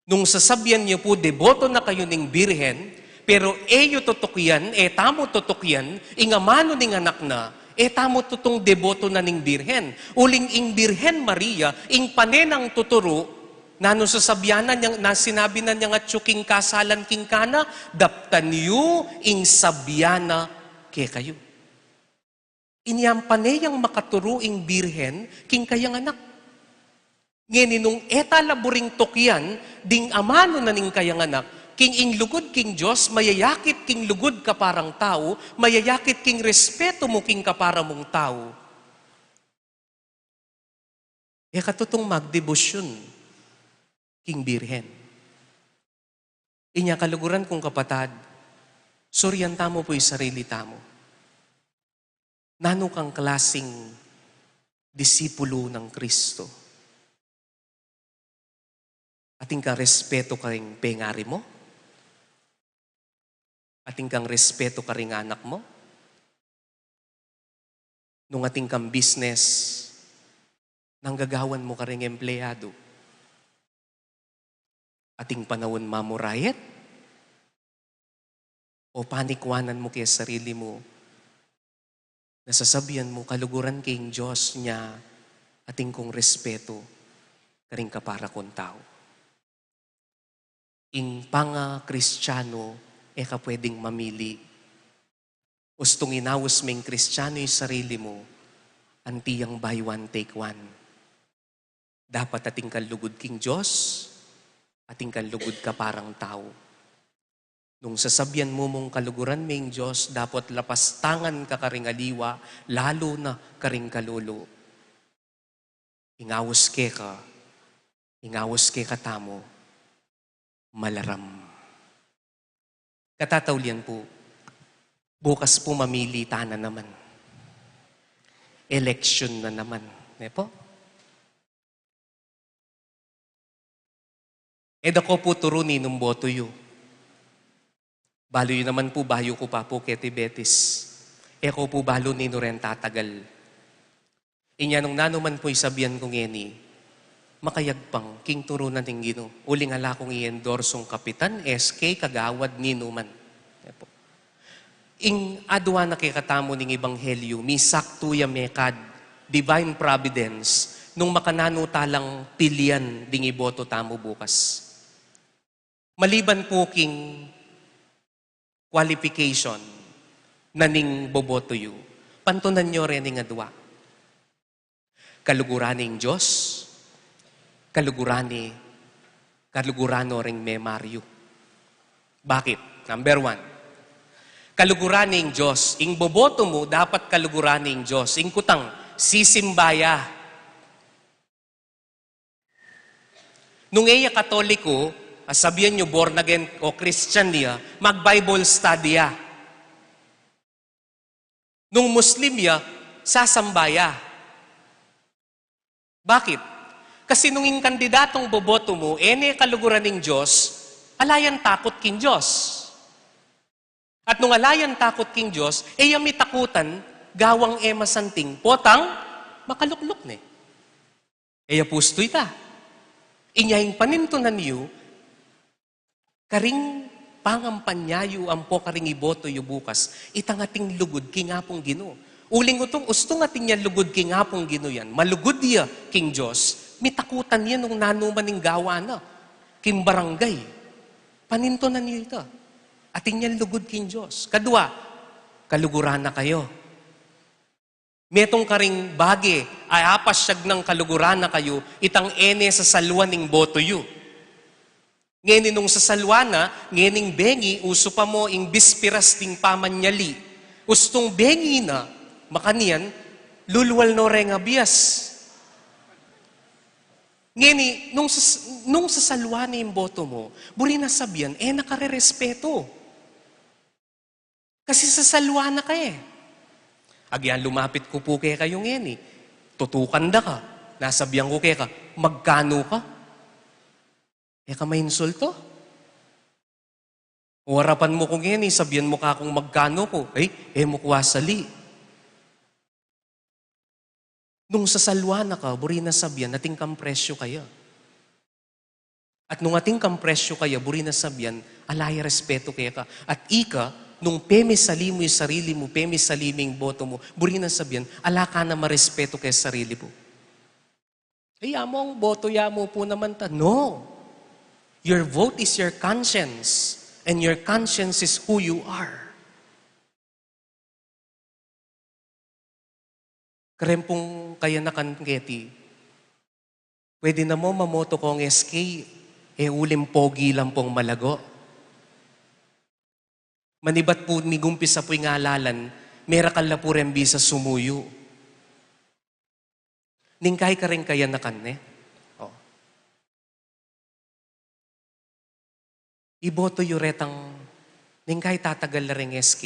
Nung sasabyan niyo po, deboto na kayo ning birhen, pero eyo tutok yan, tamo tutok yan, ingamano ning anak na, tamo tutong deboto na ning birhen. Uling ing birhen Maria, ing panenang tuturo, nano sasabyanan niyang, na sinabi na niya nga tsuking kasalan king kana, daptan niyo ing sabyana ke kayo. Inyang paneyang makaturo ing birhen, king kayang anak. Ngayon, nung etalaburing tokyan, ding amano na ning kayang anak, king ing lugod king Diyos, mayayakit king lugod ka parang tao, mayayakit king respeto mo king kapara mong tao. Katutong magdebosyon, king birhen. Inya kaluguran kong kapatad, suryanta mo po'y sarili tamo. Nano kang klasing disipulo ng Kristo? Ating kang respeto ka ring pengari mo? Ating kang respeto ka ring anak mo? Nung ating kang business, nanggagawan mo ka ring empleyado? Ating panahon mamurayet? O panikwanan mo kaya sarili mo? Nasasabihan mo, kaluguran kayong Diyos niya, ating kong respeto, karing kapara kong tao. Ing panga Kristiyano, ka pwedeng mamili. Ustong inawas ming Kristiyano yung sarili mo, antiyang buy one, take one. Dapat ating kalugod king Diyos, ating kalugod ka parang tao. Nung sasabyan mo mong kaluguran ming Diyos, dapat lapastangan ka karing aliwa, lalo na karing kalulu. Ingawas ke katamo, malaram. Katataulian po, bukas po mamili na naman. Election na naman. Po? Dako po turuni nung boto yu. Balo yun naman po, bayo ko pa po keti Betis. Eko po balo ni rin tatagal. Inya nung nanuman po'y sabihan kong eni, makayagpang king turunan ng Gino. Uling ala kong i-endorsong kapitan, SK, kagawad ni Numan. Ing adwa na kikatamo ng Ebanghelyo, misaktuya mekad, divine providence, nung makanano talang pilian ding iboto tamo bukas. Maliban po king qualification na ning boboto yu, pantunan nyo rin ng adwa. Kaluguraning Diyos, kalugurano ring memaryo. Bakit? Number 1, kaluguraning Diyos. Ing boboto mo, dapat kaluguraning Diyos. Ing kutang, sisimbaya. Nung Katoliko, sabihan nyo, born again o Christian niya, mag-Bible study ya. Nung Muslim ya, sasambaya. Bakit? Kasi nung yung kandidatong boboto mo, kaluguran ng Diyos, alayan takot king Diyos. At nung alayan takot king Diyos, may takutan, gawang masanting, potang, makalukluk ne. Pustoy ta. Inyayang panintunan niyo, karing pangampanyayo ang po karing iboto yu bukas, itang ating lugod king apong Gino. Uling utong ustong ating yan lugod king apong Gino yan, malugod diya king Diyos, mitakutan yan nung nanuman ng gawa na, king barangay. Panintunan niyo ito. Ating yan lugod king Diyos. Kadua, kaluguran na kayo. Metong karing bagi, ay apasyag ng kaluguran na kayo, itang sa salwa ng boto yu. Ngayon nung sa salwana, ngayon bengi, uso pa mo ing bispiras ting pamanyali. Ustong bengi na, makanian, lulwal no renga bias. Ngayon, nung sa salwana yung boto mo, buri na sabihan, nakarerespeto. Kasi sa salwana ka Agyan, lumapit ko po kaya kayong tutukan da ka. Nasabihan ko kaya ka, magkano ka? Ka may insulto? O harapan mo kung yan, sabihan mo ka kung magkano ko. Mo kuwasali. Nung sa salwana ka, buri na sabihan, nating kang presyo kaya. At nung ating kang presyo kaya, buri na sabihan, alaya respeto kaya ka. At ika, nung peme sali mo yung sarili mo, peme sali mo yung boto mo, buri na sabihan, ala ka na marespeto kaya sarili mo. Mo ang boto, mo po naman ta. No. Your vote is your conscience. And your conscience is who you are. Karempong kaya na kanketi, pwede na mo mamoto kong SK, ulim pogi lang pong malago. Manibat po migumpis sa po'y ngalalan, merakal na po rin bisa sumuyo. Ningkay ka rin kaya na kanne. Iboto yuretang ningkay tatagal na rin SK.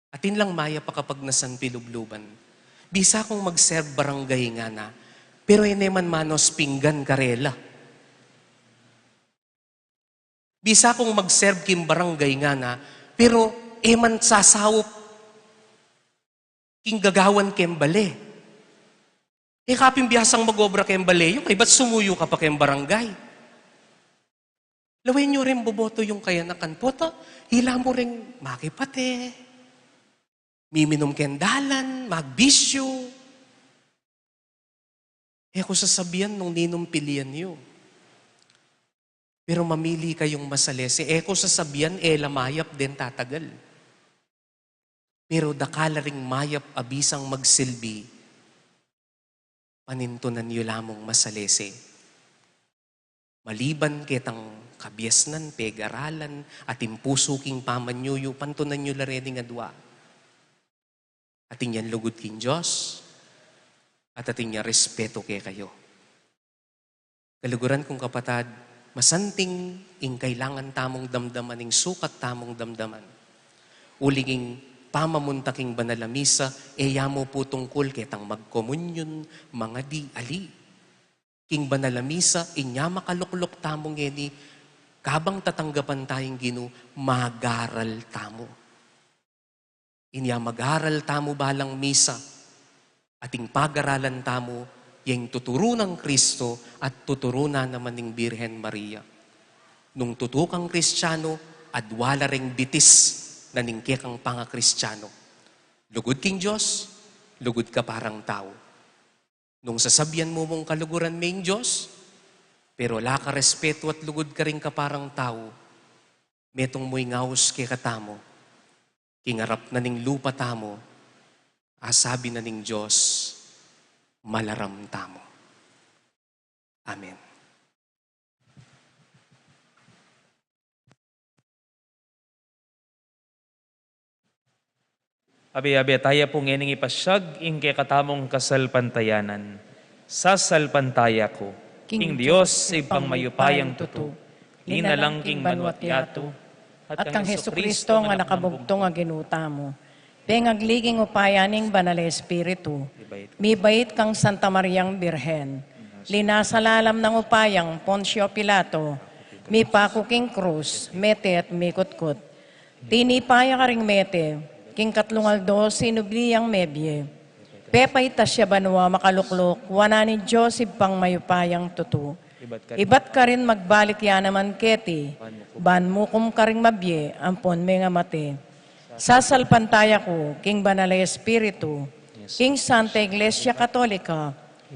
Atin lang maya pa kapag nasan pilubluban. Bisa kong mag-serve barangay nga na, pero eneman manos pinggan karela. Bisa kong mag-serve kim barangay nga na, pero eman sasawop king gagawan kembale. Kapim biyasang mag-obra kembale, yung ba't sumuyo ka pa kem barangay? Lawin nyo rin boboto yung kaya nakanpoto, hila mo rin makipate, miminom kendalan, magbisyo. Kung sasabihan nung ninumpilian nyo. Pero mamili kayong masalese. Kung sasabihan, lamayap din tatagal. Pero dakala ring mayap abisang magsilbi, panintunan nyo lamang masalese. Maliban kitang kabiasnan, peg-aralan, at impusuking pamanyuyo, pantunan nyo laredi nga dua. Ating yan lugod king Diyos, at ating yan respeto kay kayo. Kaluguran kong kapatad, masanting ing kailangan tamong damdaman, ing sukat tamong damdaman. Uling pamamuntaking banalamisa, mo po tungkol kitang magkomunyon, mga di ali. King banalamisa, inya makaluklok tamong eni, kabang tatanggapan tayong Ginoo, magaral tamo. Inya magaral tamo balang misa, ating pag-aralan tamo, yung tuturo ng Kristo at tuturo na naman ng Birhen Maria. Nung tutukang Kristiyano, adwala ring bitis na ningkik ang panga-Kristiyano. Lugod king Diyos, lugod ka parang tao. Nung sasabihan mo mong kaluguran may Diyos, pero wala ka respeto at lugod ka rin ka parang tao, metong mo'y ngaus kay katamo, kingarap na ning lupa tamo, asabi na ning Diyos, malaram tamo. Amen. Abi-abi, tayo pong ining ipasyag, ingke katamong kasalpantayanan. Sa salpantaya ko, King Diyos, ipang mayupayang tuto, linalang king banwat yato, at kang Hesukristo nga nakabugtong nga ginuta mo. Pengagliging upayaning banal Espiritu, mibait kang Santa Mariang Birhen, linasalalam ng upayang Poncio Pilato, mipako king krus, mete at mikutkot. Tinipaya ka ring mete, king katlungaldo sinubliyang mebye. Pepay tasya banwa makaluklok, wana ni Diyos pang mayupayang tutu. Ibat ka rin magbalik ya naman keti, ban mo kum ka ring mabye, ampon may nga mate. Sasalpantaya ko, king banalay Espiritu, king Santa Iglesia Katolika,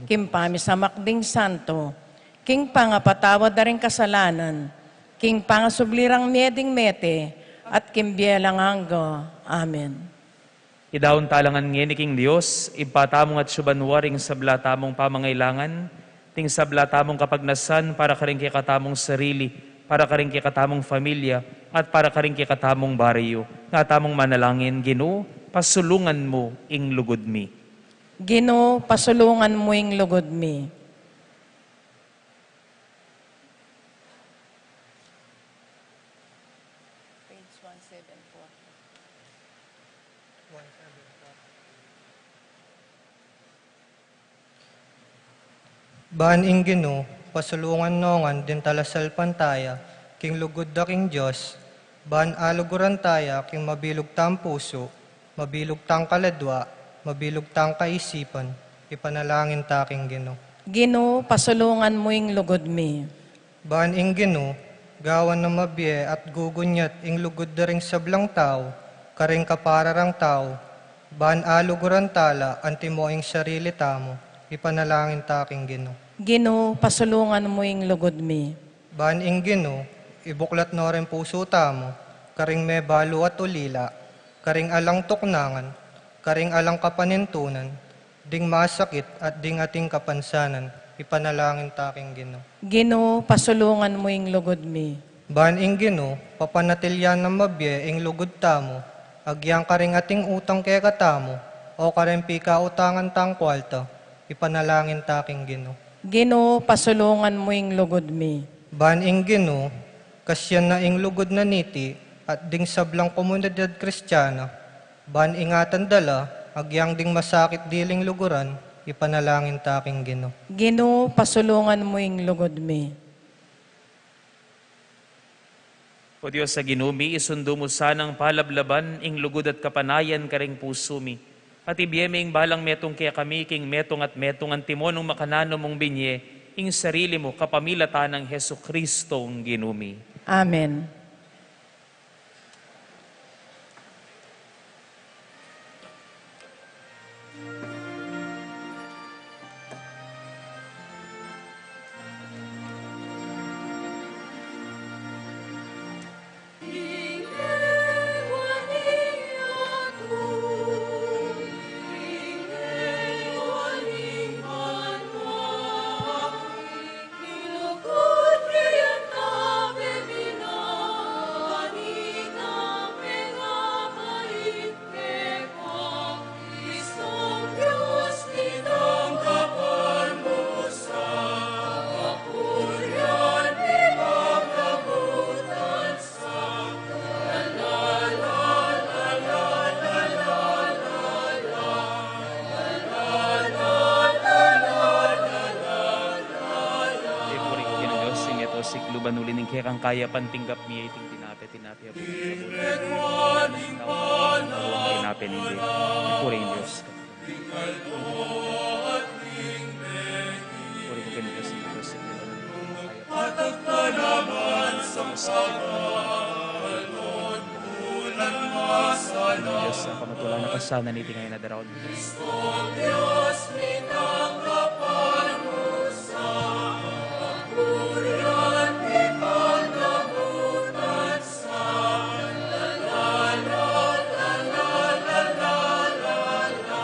king pamisamakding santo, king pangapatawad na rin kasalanan, king pangasublirang meding mete, at king bielang anggo. Amen. Idaon talangan ngeni king Dios, ipatamong at subanwaring sabla tamong pamangailangan, ting sabla tamong kapagnasan para karing katamong sarili, para karing katamong familia, at para karing katamong baryo. Nga tamong manalangin, Ginoo, pasulungan mo ing lugod mi. Ginoo, pasulungan mo ing lugod mi. Baan ing Ginoo, pasulungan nongan din talasal pantaya, king lugod da king Diyos, Ban aluguran taya king mabilog tang puso, mabilog tang kaladwa, mabilog tang kaisipan, ipanalangin taking Ginoo. Ginoo, pasulungan mo ing lugod mi. Ban ing Ginoo, gawan na mabye at gugunyat ing lugod da ring sablang tao, karing kapararang tao, ban aluguran tala, anti mo ing sarili tamo, ipanalangin taking Ginoo. Ginoo, pasulungan mo ing lugod mi. Ban ing Ginoo, ibuklat no rin puso tamo, karing may balo at ulila, karing alang tuknangan, karing alang kapanintunan, ding masakit at ding ating kapansanan, ipanalangin taking Ginoo. Ginoo, pasulungan mo ing lugod mi. Ban ing Ginoo, papanatilyan ng mabye ing lugod tamo, agyang karing ating utang kaya katamo, o karing pika utangan tang kwalta, ipanalangin taking Ginoo. Ginoo, pasulungan mo ing lugod mi. Ban ing Ginoo, kasyan na ing lugod na niti, at ding sablang komunidad kristyana, ban ingatan dala, agyang ding masakit diling luguran, ipanalangin taking Ginoo. Ginoo, pasulungan mo ing lugod mi. O Diyos sa ginumi, isundo mo sanang palablaban, ing lugod at kapanayan karing puso mi. At ibiyeming balang metong kaya kami, king metong at metong ang timonong makanano mong binye, ing sarili mo kapamilatan ng Heso Kristo ang ginumi. Amen. Banulin ng kekang kaya pantinggap miya iting tinape tinape hindi puri ang Diyos puri ko kini Diyos ng Diyos Patagpalaman sa sagalon bulan masalang Diyos sa pamatulan na kasanan iti ngayon na daraon Kristong Diyos minanggapan mo sa kapurian di pagkabutan sa la la la la la la la la la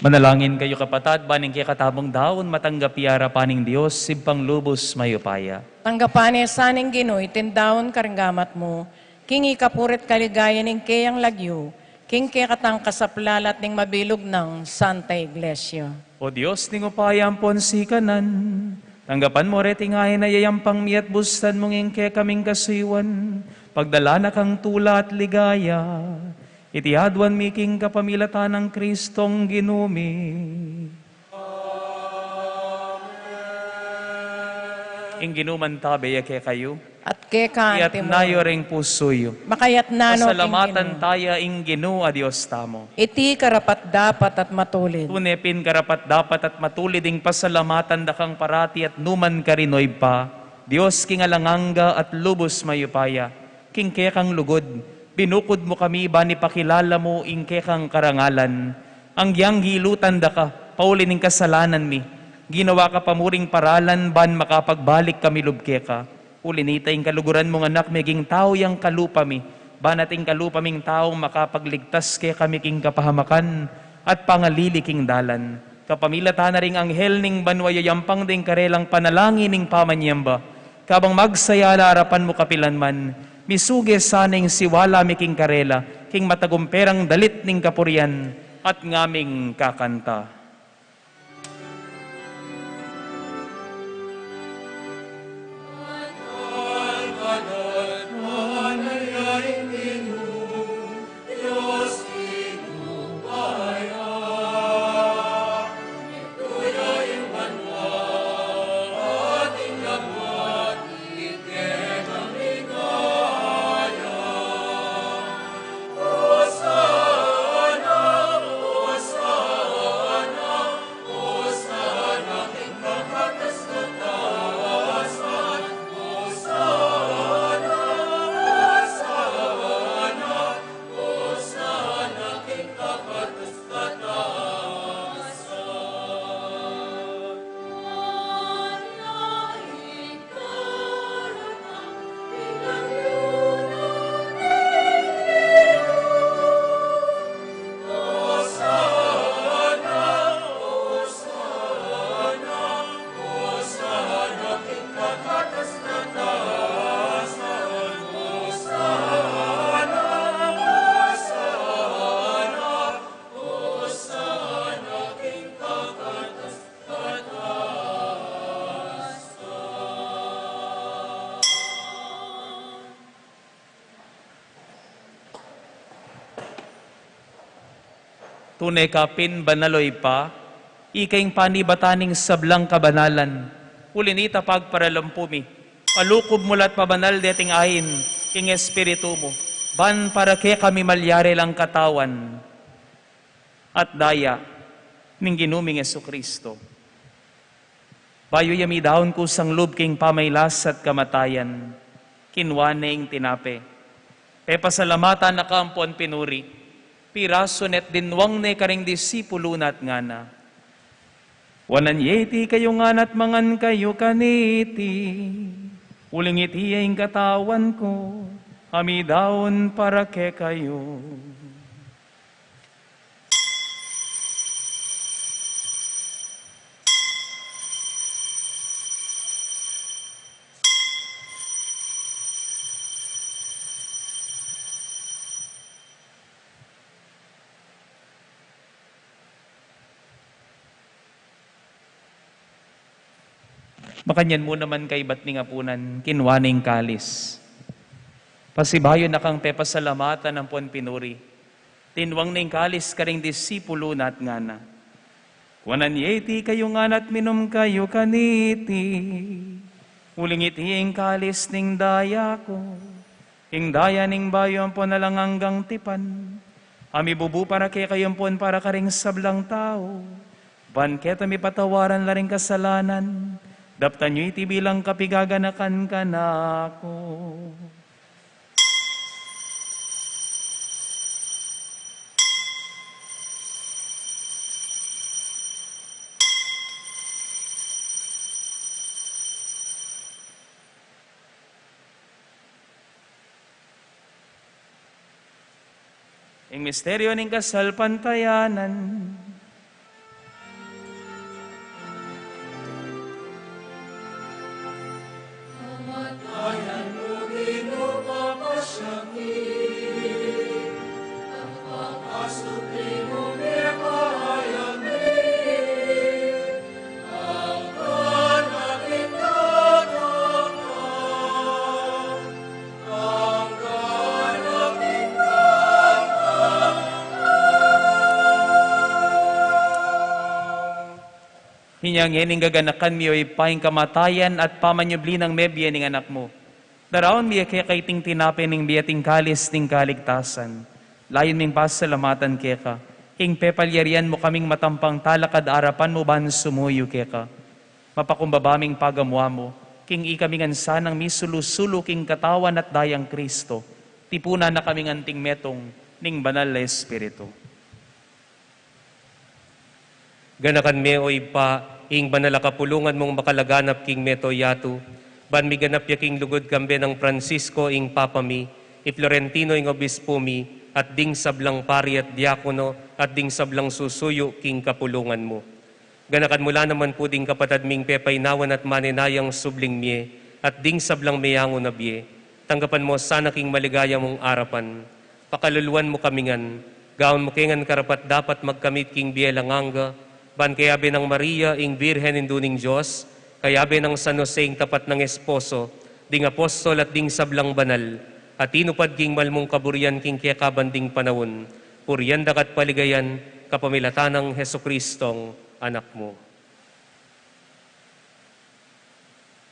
Manalangin kayo kapatad, baning kaya katabong daon, matanggap yara paning Diyos, simpang lubos mayupaya. Tanggapan saning Ginoy, tindawon karanggamat mo, king ikapurit kaligayan ng kayang lagyo, king kaya katang kasaplalat ning mabilog ng Santa Iglesia. O Diyos, ning upayang ponsikanan, tanggapan mo reting ay nayayampang miat bustan mong ingke kaming kasiwan, pagdala na kang tula at ligaya, itiadwan miking kapamilatan ng Kristong ginumi. Ing ginuman tabi kay kayo, at kaya iyat nayo ring pusoyo. Makayat nano pasalamatan tayo ing Ginoo a Dios tamo. Iti karapat dapat at matulid. Tunepin karapat dapat at matulid ing pasalamatan dakang parati at numan karinoy pa. Dios kingalanganga at lubos mayupaya. King kang lugod. Binukod mo kami ba ni pakilala mo ing kang karangalan. Ang giyang hilutan da ka, paulin ing kasalanan mi. Ginawa ka pamuring paralan ban makapagbalik kami lubke ka. Ulinita ing kaluguran mong anak meging tao yang kalupa mi. Ban ating kalupa ming taong makapagligtas kay kami king kapahamakan at pangalili king dalan. Kapamilata na ring anghel ning banwayayampang ding karelang panalangin ning pamanyamba. Kabang magsaya na harapan mo kapilanman, misuge saning siwala mi king karela, king matagumperang dalit ning kapurian, at ngaming kakanta. Tunay kapin banaloy pa, ikaing panibataning sablang kabanalan, ulinita pagparalampumi, alukob mulat pabanal deting ahin, king espiritu mo, ban para kay kami malyari lang katawan, at daya, ning ginuming Jesucristo. Bayo yami daon ko sang lub king pamaylas at kamatayan, kinwaning tinape. E pasalamatan na kampon pinuri, piraso net dinwang ne karing disipulo nat ngana. Wanan yeti kayo nganat mangan kayo kaniti, uling iti ang katawan ko, amidaon para ke kayo. Makanyan mo naman kay ba't ni ngapunan, kinwaning kalis. Pasibayo na kang pepasalamatan ng puan pinuri. Tinwang ning kalis karing disipulo nat ngana. Wanan yeti kayo nganat minom kayo kaniti. Uling iti ing kalis ning daya ko. Ing daya ning bayon po na lang hanggang tipan. Ami bubu para kay kayon puan para karing sablang tao. Banket ami patawaran la ring kasalanan. Daptan nyo iti bilang kapigaganakan ka na ako. Ing misteryo ning kasalpantayanan, Hinyang yening gaganakan mi oy paing kamatayan at pamanyubli ng mebye ning anak mo. Daraon mi kaya kay ting tinapin ning biyating kalis ning kaligtasan. Layon ming pasalamatan keka. King pepalyarian mo kaming matampang talakad arapan mo ban sumuyo keka. Mapakumbabaming pagamwa mo. King ikamingan sanang misulusulo king katawan at dayang Kristo. Tipuna na kaming anting metong ning banal na Espiritu. Ganakan me o ipa, ing banala kapulungan mong makalaganap king meto yatu. Ban mi ganap ya king lugod kambe ng Francisco ing papami, i Florentino ing obispo mi, at ding sablang pari at diakono, at ding sablang susuyo king kapulungan mo. Ganakan mula naman po ding kapatad ming pepaynawan at maninayang subling miye, at ding sablang mayango na biye. Tanggapan mo sana king maligaya mong arapan. Pakaluluan mo kamingan, gaon mo kengan karapat dapat magkamit king biyelanganga, ban kayabe ng Maria ing Birhen induning Diyos, kayabe ng San Jose ing tapat ng esposo, ding apostol at ding sablang banal, at inupad king malmong kaburian king kiyakabanding panawon, puryandak at paligayan, kapamilatan ng Hesukristong anak mo.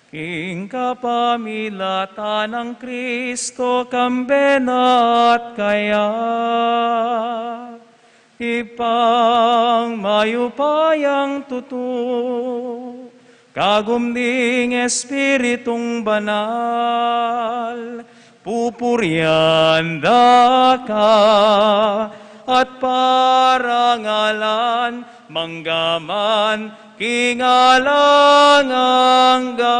King kapamilatan ng Kristo kambenat kaya, ipang mayupayang tutu, kagumding Espiritong banal, pupurianda ka, at parangalan, manggaman, kingalangangga.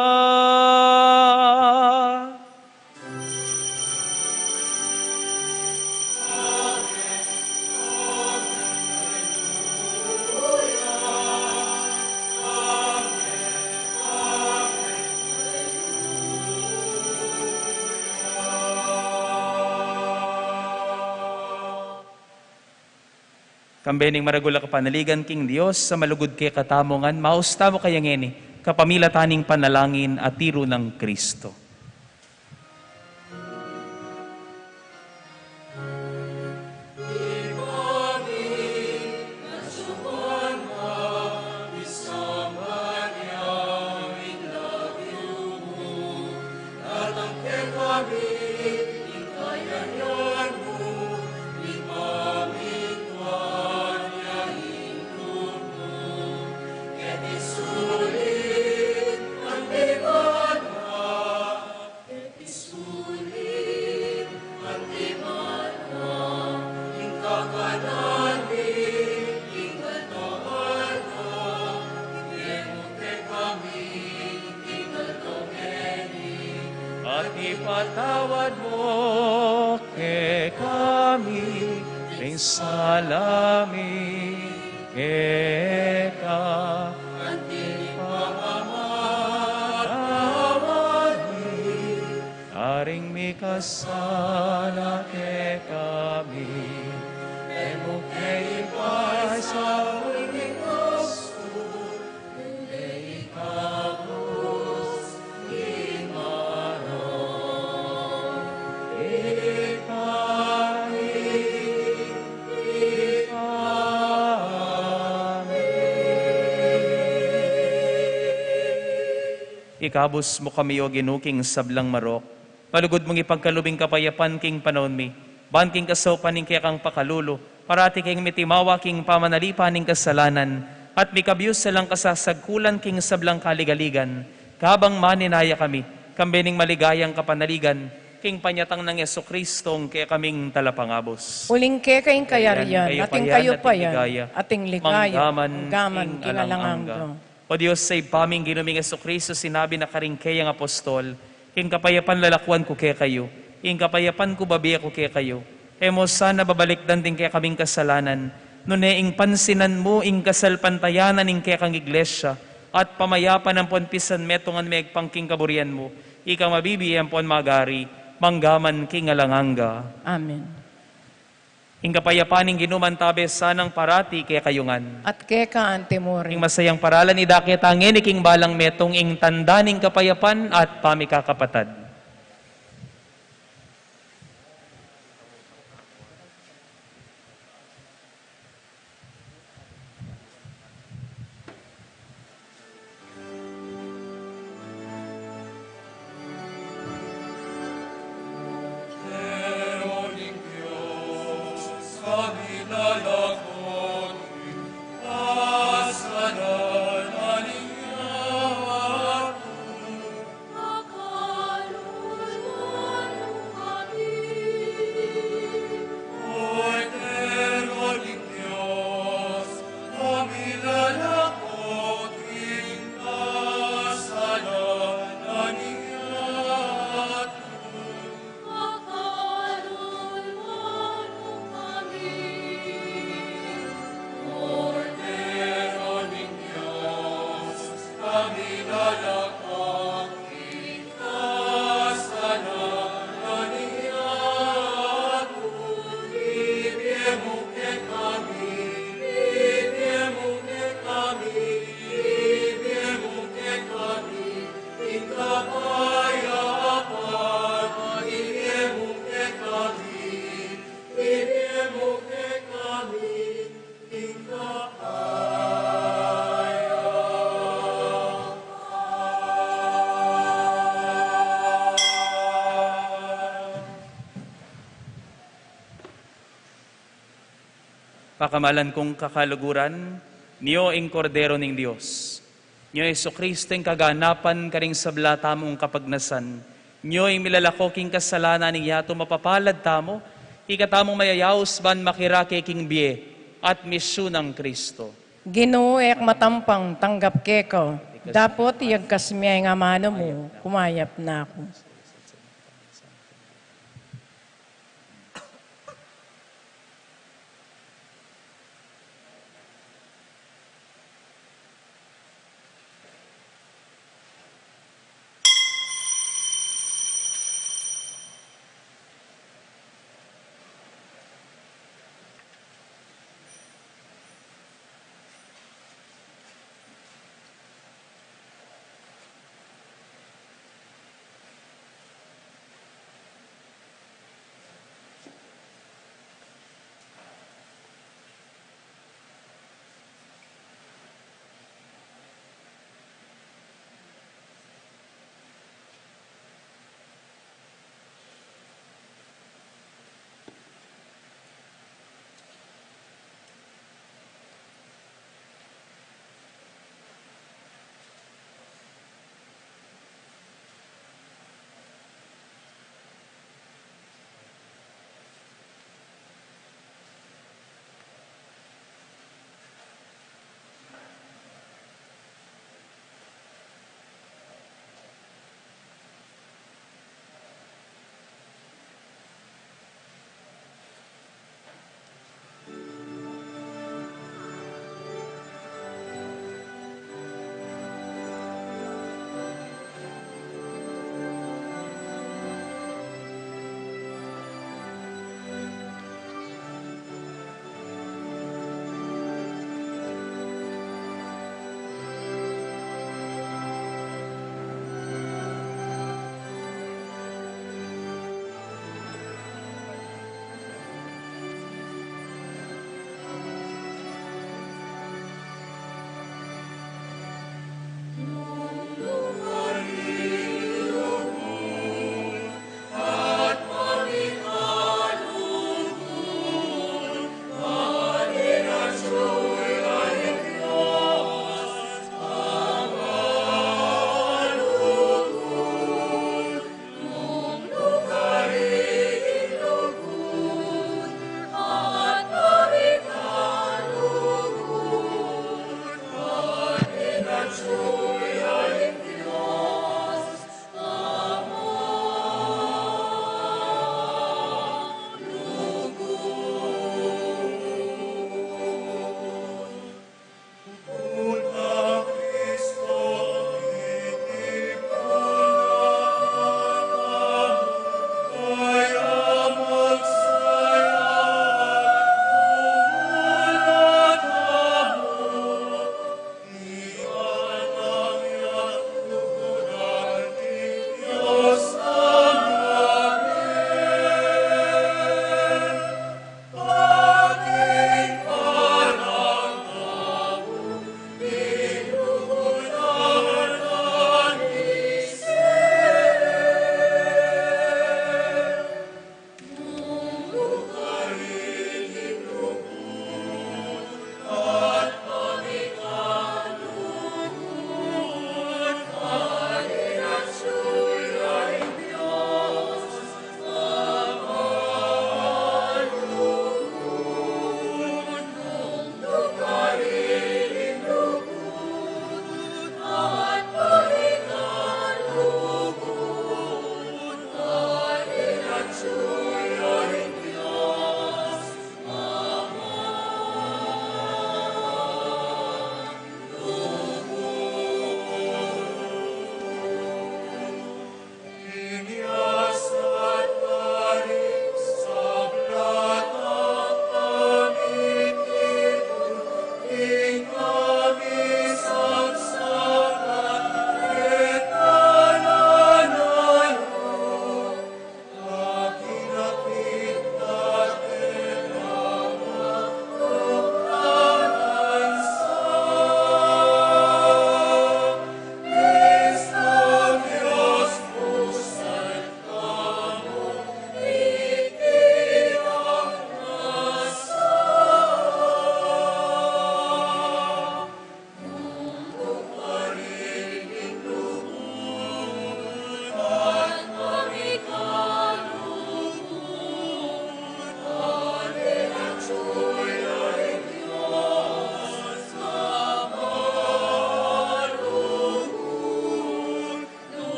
Kambening maragula kapanaligan king Dios sa malugod kay katamongan, mausta mo kayang eni, kapamilataning panalangin at tiro ng Kristo. At ipatawad mo kay kami ring salami eka at ipamamatawad mi aring mikasala kay kami emo kay ipasa Ikabos mo kami o ginuking sablang marok. Palugod mong ipagkalubing kapayapan king panahon mi. Ban king kasopan ning kaya kang pakalulo. Parati king mitimawa king pamanalipan ning kasalanan. At mikabiyos salang kasasagkulan king sablang kaligaligan. Kabang maninaya kami. Kambening maligayang kapanaligan. King panyatang ng Yesukristong kaya kaming talapangabos. Uling ke kayong kayarian, ating kayo pa yan, ligaya, ating ligaya, manggaman, kinalangang. O Diyos, sa ipaming ginuming Jesucristo, sinabi na karing kayang apostol, king kapayapan lalakwan ko kaya kayo, king kapayapan ko babiya ko kaya kayo. Emo sana babalikdan din kaya kaming kasalanan, nuneing pansinan mo, ing kasalpantayanan, ing kaya kang iglesia, at pamayapan ang ponpisan metongan meg pangking kaburian mo, ikaw mabibiyan pon magari, manggaman king alanganga. Amen. Ing kapayapaning ginuman tabe sanang parati kaya kayungan. At keka antemori. Ing masayang paralan ni dakit angin iking balang metong ing tandaning kapayapan at pamikakapatad. Pakamalan kong kakaluguran, niyo ing kordero ning Dios. Niyo Iso Kristo ing kaganapan karing sabla tamong kapagnasan. Niyo ing milalako king kasalanan ning yato mapapalad tamo, ikatamong mayayaos ban makirake king biye at misyon ng Kristo. Ginoo ek matampang tanggap keko. Dapot iyagkas miya nga mano mo, kumayap na ako.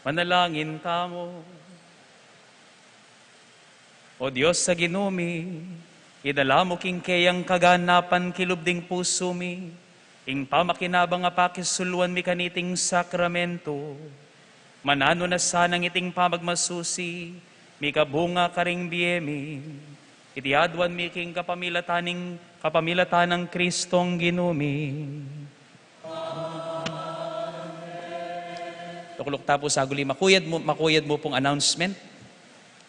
Manalangin tamo. O Diyos sa ginumi, idala mo king kayang kaganapan kilubding puso mi, ing pamakinabang apakisuluan mi kaniting sakramento, manano na sanang iting pamagmasusi, mi kabunga karing biyemi, itiadwan mi king kapamilatanang Kristong ginumi. Tuklok tapo sa guli, makuyad mo pong announcement.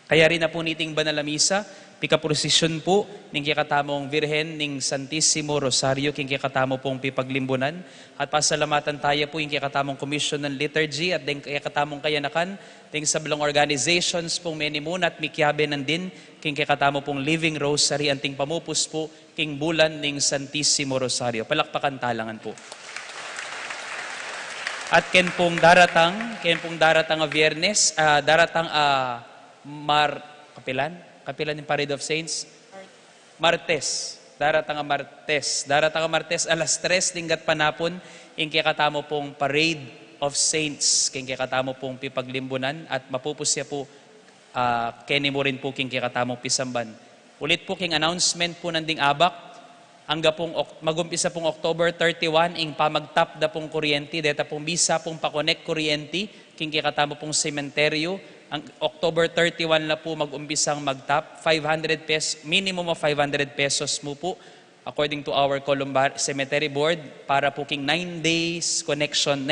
Kaya rin na po niting banal na misa, pikaprosesyon po, ning kikatamong Virhen, ning Santissimo Rosario, king kikatamo pong pipaglimbunan, at pasalamatan tayo po yung kikatamong Commission ng Liturgy, at din kikatamong kayanakan, ting sablong organizations pong menimuna at mikyabe nandin, king kikatamo pong Living Rosary, anting pamupus po, king bulan ning Santissimo Rosario. Palakpakan talangan po. At ken pong daratang a Viernes, daratang Kapilan yung Parade of Saints? Martes. Daratang a Martes, alas 3, linggat panapon, ing kikatamo pong Parade of Saints, king kikatamo pong pipaglimbunan, at mapupusya po, keni mo rin po king kikatamo pisamban. Ulit po king announcement po nanding abak, hangga pong magumpisa pong October 31, ing pamagtap da pong kuryente, deta pong bisa pong pakonek kuryente, king kikatamo pong sementeryo. Ang October 31 na po mag-umpisang mag-tap, 500 pesos, minimum of 500 pesos mo po, according to our Columbar Cemetery Board, para po king 9-day connection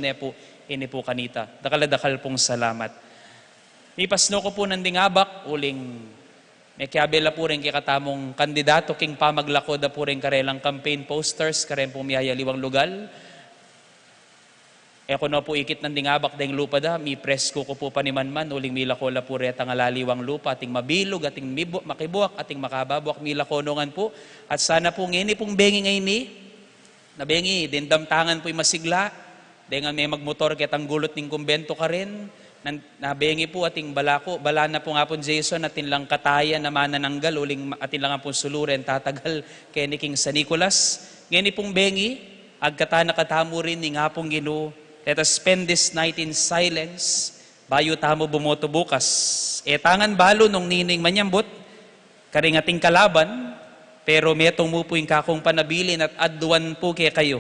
na po, ini po kanita. Dakal pong salamat. Ipasno ko po nanding abak, uling may kiabela po rin kikatamong kandidato, king pamaglako da po rin karelang campaign posters, karen po miyayaliwang lugal. Eko na po ikit ng dingabak deng lupa da, mi presko ko po panimanman, uling mila ko la po reta nga laliwang lupa, ating mabilog, ating makibuak, ating makababuak, mila konongan po. At sana po ngini pong bengi ngayni, na bengi, dindamtangan po'y masigla, dengan may magmotor kitang gulot ng kumbento ka rin, na bengi po ating bala na po nga po Jason, atin lang kataya na manananggal, uling atin lang po suluren, tatagal kay ni King San Nicolas. Ngini pong bengi, agkata nakatamo rin ni nga pong Ginoo. Let us spend this night in silence, bayo tamo bumoto bukas. Tangan balo nung nining manyambot, karing ating kalaban, pero metong mo po yung kakong panabilin at adduan po kay kayo.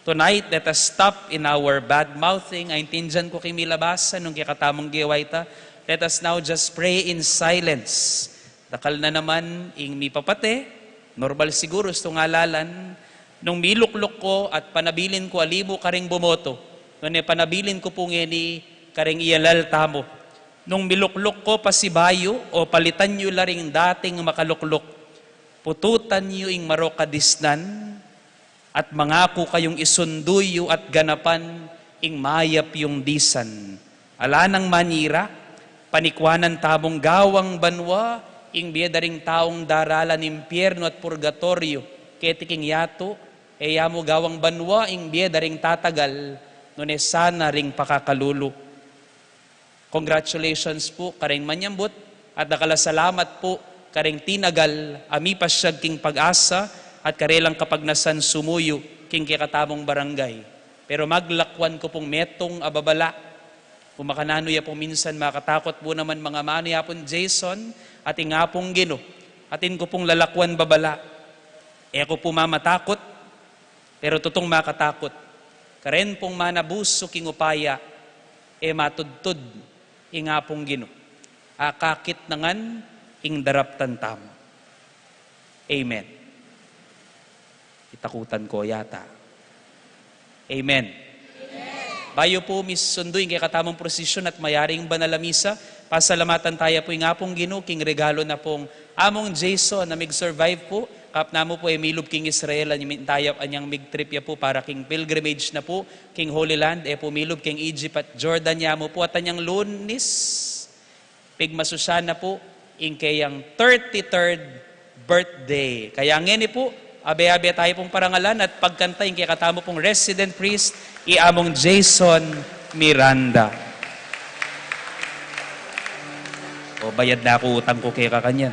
Tonight, let us stop in our bad mouthing. Aintindihan ko kay milabasan nung kikatamong giwaita. Let us now just pray in silence. Dakal na naman, ing mipapate, normal siguro ito ngalalan, nung miluklok ko at panabilin ko alibo karing bumoto. Nung panabilin ko po ngeni karing iyalal tamo. Nung miluklok ko pasibayo o palitan nyo laring dating makaluklok, pututan nyo ing marokadisnan at mangako kayong isunduyo at ganapan ing mayap yung disan. Alanang manira, panikwanan tamong gawang banwa, ing biyadaring taong daralan impyerno at purgatorio, ketiking yato, yamo gawang banwa, ing biyadaring tatagal, nune sana ring pakakalulo. Congratulations po, karing manyambot, at nakalasalamat po, karing tinagal, ami pasyag king pag-asa, at karelang kapagnasan sumuyo, king kikatamong barangay. Pero maglakwan ko pong metong ababala, kumakanano ya po minsan makatakot po naman mga mano ya pong Jason, ating nga pong Gino, atin ko pong lalakwan babala. Eko po mamatakot, pero tutong makatakot. Karen pong manabuso king upaya, matudtud, inga pong Gino. Akakit nangan, ing daraptan tamo. Amen. Itakutan ko yata. Amen. Bayo po misunduin kay katamang prosesyon at mayaring banal na misa. Pasalamatan tayo po yung apong Ginoo king regalo na pong among Jason na mig-survive po. Kap namo po ay milub king Israel anyang anyang mig-trip ya po para king pilgrimage na po king Holy Land po milub king Egypt at Jordan ya mo po at anyang Lunis pigmasusana po ing kayang 33rd birthday. Kaya ngeni po abe-abe tayo pong parangalan at pagkanta ing kay katamo pong resident priest iamong Jason Miranda. O bayad na ako utang ko kay kakanyan.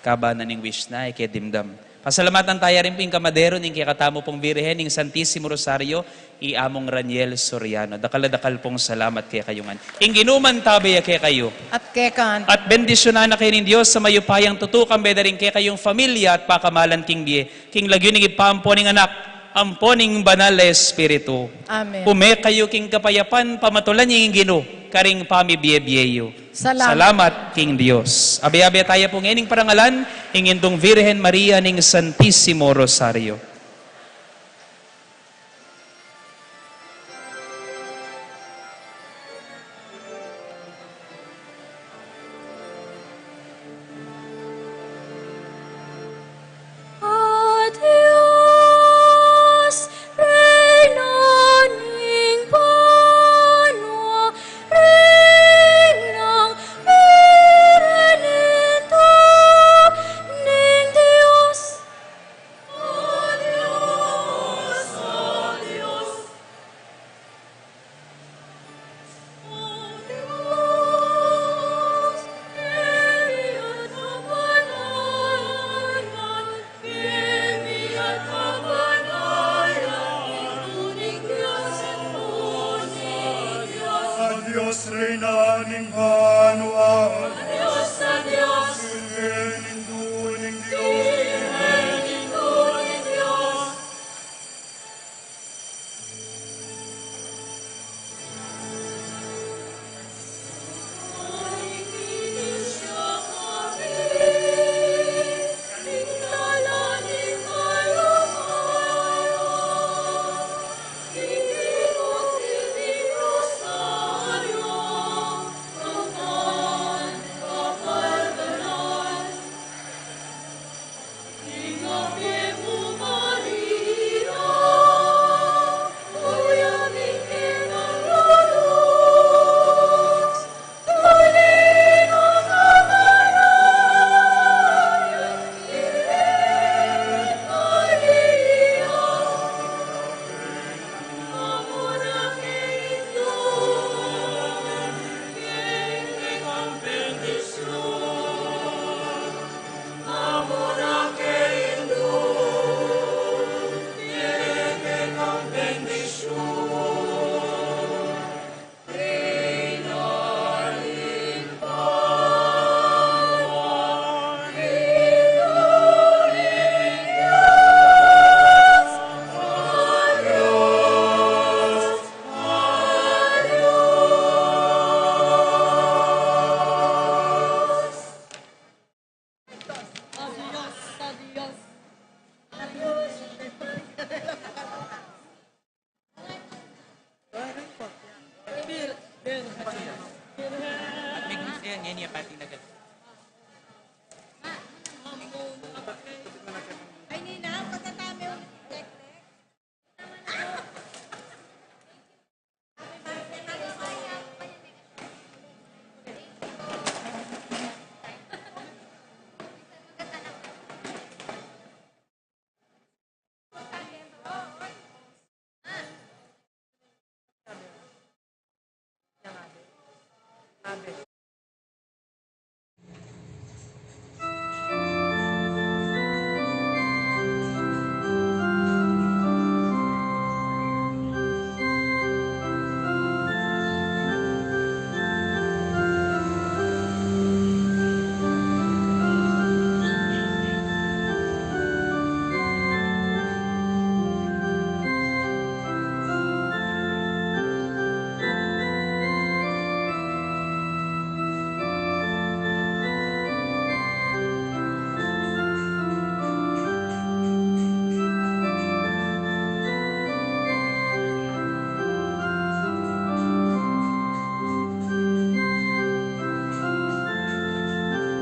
kabanan ng wish na, ikedimdam. Pasalamatan tayo rin po yung kamadero, ng kikatamo pong Birhen, ng Santissimo Rosario, iamong Raniel Soriano. Dakal pong salamat kay kayungan. Ing ginuman tabay kay kayo. At kekan. At bendisyonan na kayo ng Diyos sa mayupayang tutukan beda rin kay kayong familia at pakamalan king biye. King lagyo ng ipampo ng anak, amponing banal na Espiritu. Amen. Pume kayo king kapayapan, pamatulan yung gino, karing pamibiye-biyeyo. Salamat, King Diyos. Abe-abe tayo po ngayon parangalan, ingindong Virhen Maria ng Santissimo Rosario. Adios, Reina ning banwa, Reinang Birenito ning Dios. Adios, adios. Adios, Eliot Kabanayan, Eliot Kabanayan, Inuning Diyos, Inuning Diyos. Adios, Reina ning banwa. Adios, adios. Inuning Inuning Diyos. At may gusto yan, yan yung pati na